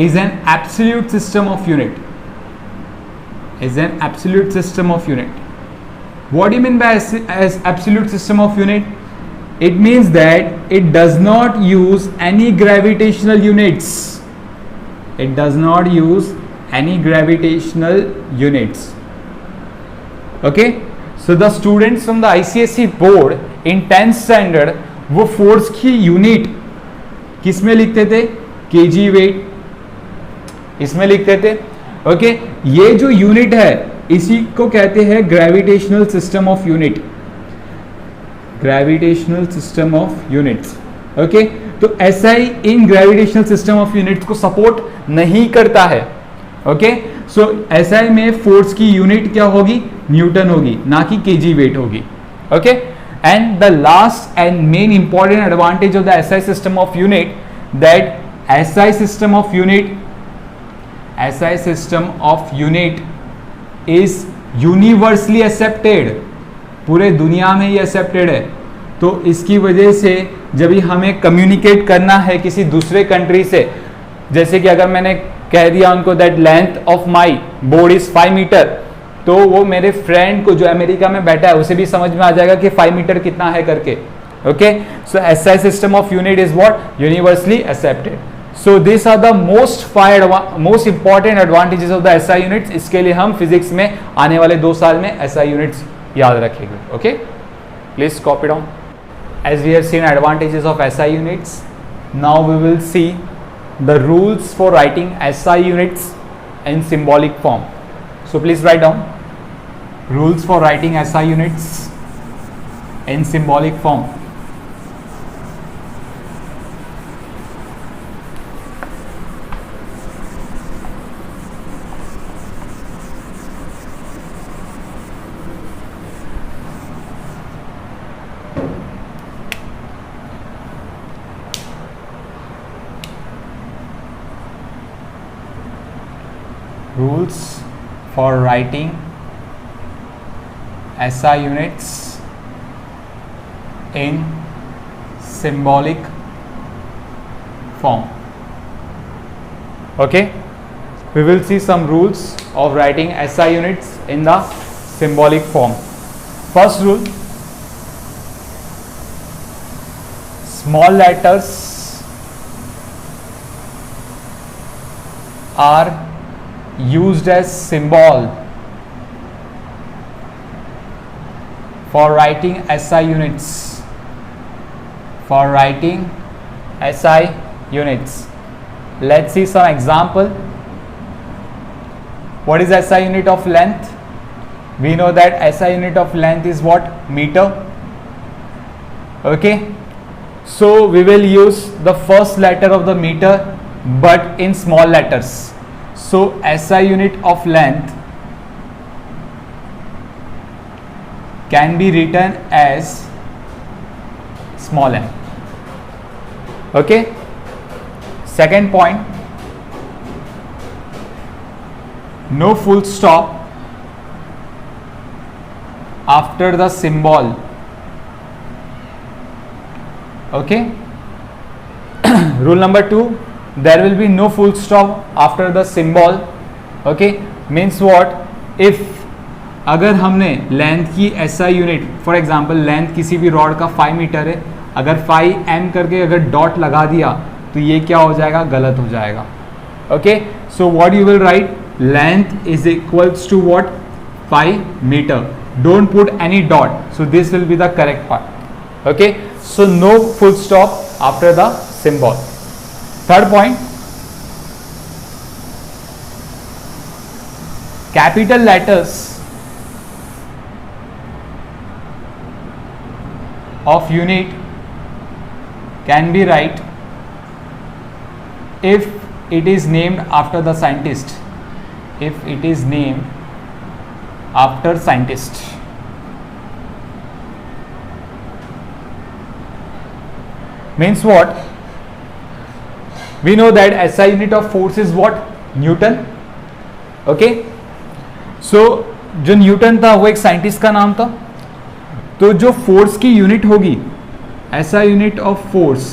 is an absolute system of unit. Is an absolute system of unit. What do you mean by as absolute system of unit? It means that it does not use any gravitational units. It does not use any gravitational units. Okay, so the students from the ICSE board in 10th standard वो force की unit किस में लिखते थे? kg weight इसमें लिखते थे. Okay, ये जो यूनिट है इसी को कहते हैं gravitational system of unit. Gravitational system of units. Okay, तो एसआई इन ग्रेविटेशनल सिस्टम ऑफ यूनिट्स को सपोर्ट नहीं करता है. ओके, सो एसआई में फोर्स की यूनिट क्या होगी? न्यूटन होगी, ना कि केजी वेट होगी. Okay, and the last and main important advantage of the SI system of unit that SI system of unit is universally accepted. पूरे दुनिया में ही एक्सेप्टेड है. तो इसकी वजह से जब भी हमें कम्युनिकेट करना है किसी दूसरे कंट्री से, जैसे कि अगर मैंने कह दिया उनको that length of my board is 5 metre, तो वो मेरे फ्रेंड को जो अमेरिका में बैठा है उसे भी समझ में आ जाएगा कि 5 मीटर कितना है करके. Okay, so SI system of unit is what? Universally accepted. So this are the most important advantages of the SI units. इसके लिए हम फिजिक्स में आने वाले 2 साल में एसआई यूनिट्स याद रखेंगे. Okay, please copy down. As we have seen advantages of SI units, now we will see the rules for writing SI units in symbolic form. So please write down rules for writing SI units in symbolic form. rules for writing SI units in symbolic form. Okay, we will see some rules of writing SI units in the symbolic form. First rule, small letters are used as symbol for writing SI units. For writing SI units, let's see some example. What is SI unit of length? We know that SI unit of length is what? Meter. Okay, so we will use the first letter of the meter but in small letters. So SI unit of length can be written as small m. Okay, second point, no full stop after the symbol. Okay, rule number 2, there will be no full stop after the symbol. Okay, means what? If अगर हमने length की SI unit, for example length किसी भी rod का 5 metre है, अगर 5m करके अगर डॉट लगा दिया तो ये क्या हो जाएगा? गलत हो जाएगा. Okay, so what you will write? Length is equals to what? 5 metre. Don't put any dot, so this will be the correct part. Okay, so no full stop after the symbol. Third point, capital letters of unit can be write if it is named after the scientist. If it is named after scientist. Means what? We know that SI unit of force is what? Newton. Okay, so जो Newton था वो एक scientist का नाम था. तो जो force की यूनिट होगी, SI unit of force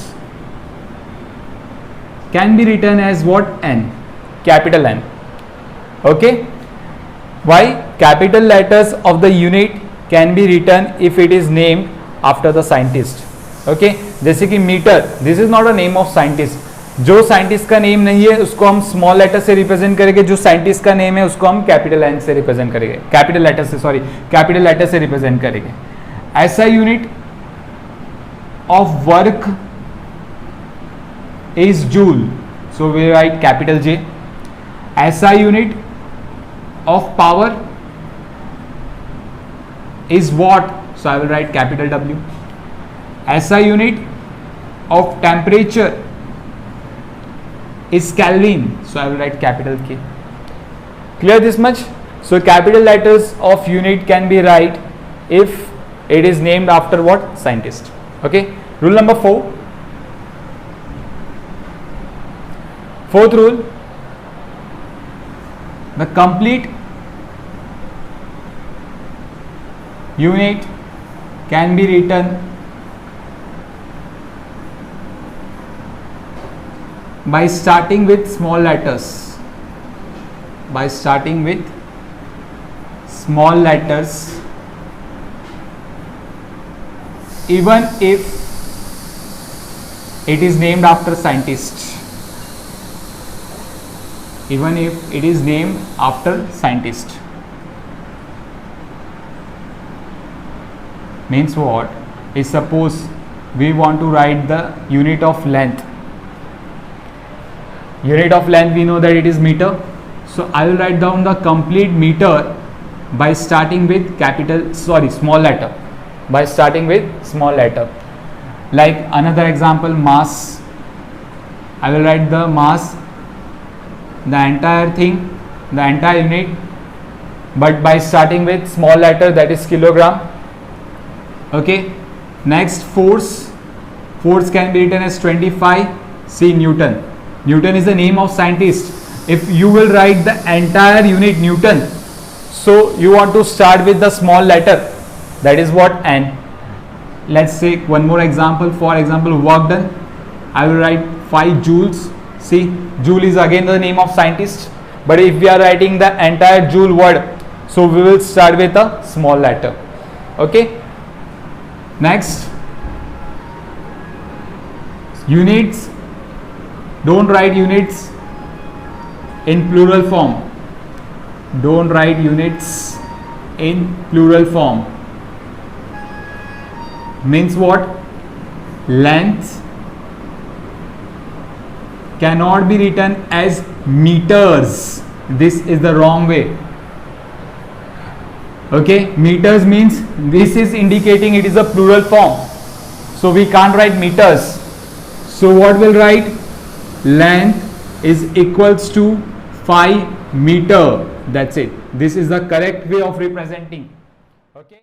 can be written as what? N, capital N. Okay, why? Capital letters of the unit can be written if it is named after the scientist. Okay, जैसे कि metre, this is not a name of scientist. जो scientist का name नहीं है उसको हम small letter से represent करेंगे, जो साइंटिस्ट का नेम है उसको हम कैपिटल एन से रिप्रेजेंट करेंगे, कैपिटल लेटर से, सॉरी कैपिटल लेटर से रिप्रेजेंट करेंगे. ऐसा unit of work is joule, so we write capital J. ऐसा unit of power is watt, so I will write capital W. ऐसा unit of temperature is Kelvin, so I will write capital K. Clear this much? So capital letters of unit can be write if it is named after what? Scientist. Okay, rule number 4. Fourth rule, the complete unit can be written by starting with small letters. By starting with small letters, even if it is named after scientist. Even if it is named after scientist. Means what? Is suppose we want to write the unit of length. Unit of length, we know that it is meter, so I will write down the complete meter by starting with small letter, by starting with small letter. Like another example, mass, I will write the mass, the entire thing, the entire unit, but by starting with small letter, that is kilogram. Okay, next force can be written as 25. See, Newton is the name of scientist. if you will write the entire unit Newton, so you want to start with the small letter, that is what, N. Let's take one more example. For example, work done, I will write 5 joules. See, joule is again the name of scientist, but if we are writing the entire joule word, so we will start with a small letter. Okay. Next, units. Don't write units in plural form. Don't write units in plural form. Means what? Length cannot be written as meters. This is the wrong way. Okay, meters means this is indicating it is a plural form, so we can't write meters. So what we'll write? Length is equals to 5 meter. That's it. This is the correct way of representing. Okay.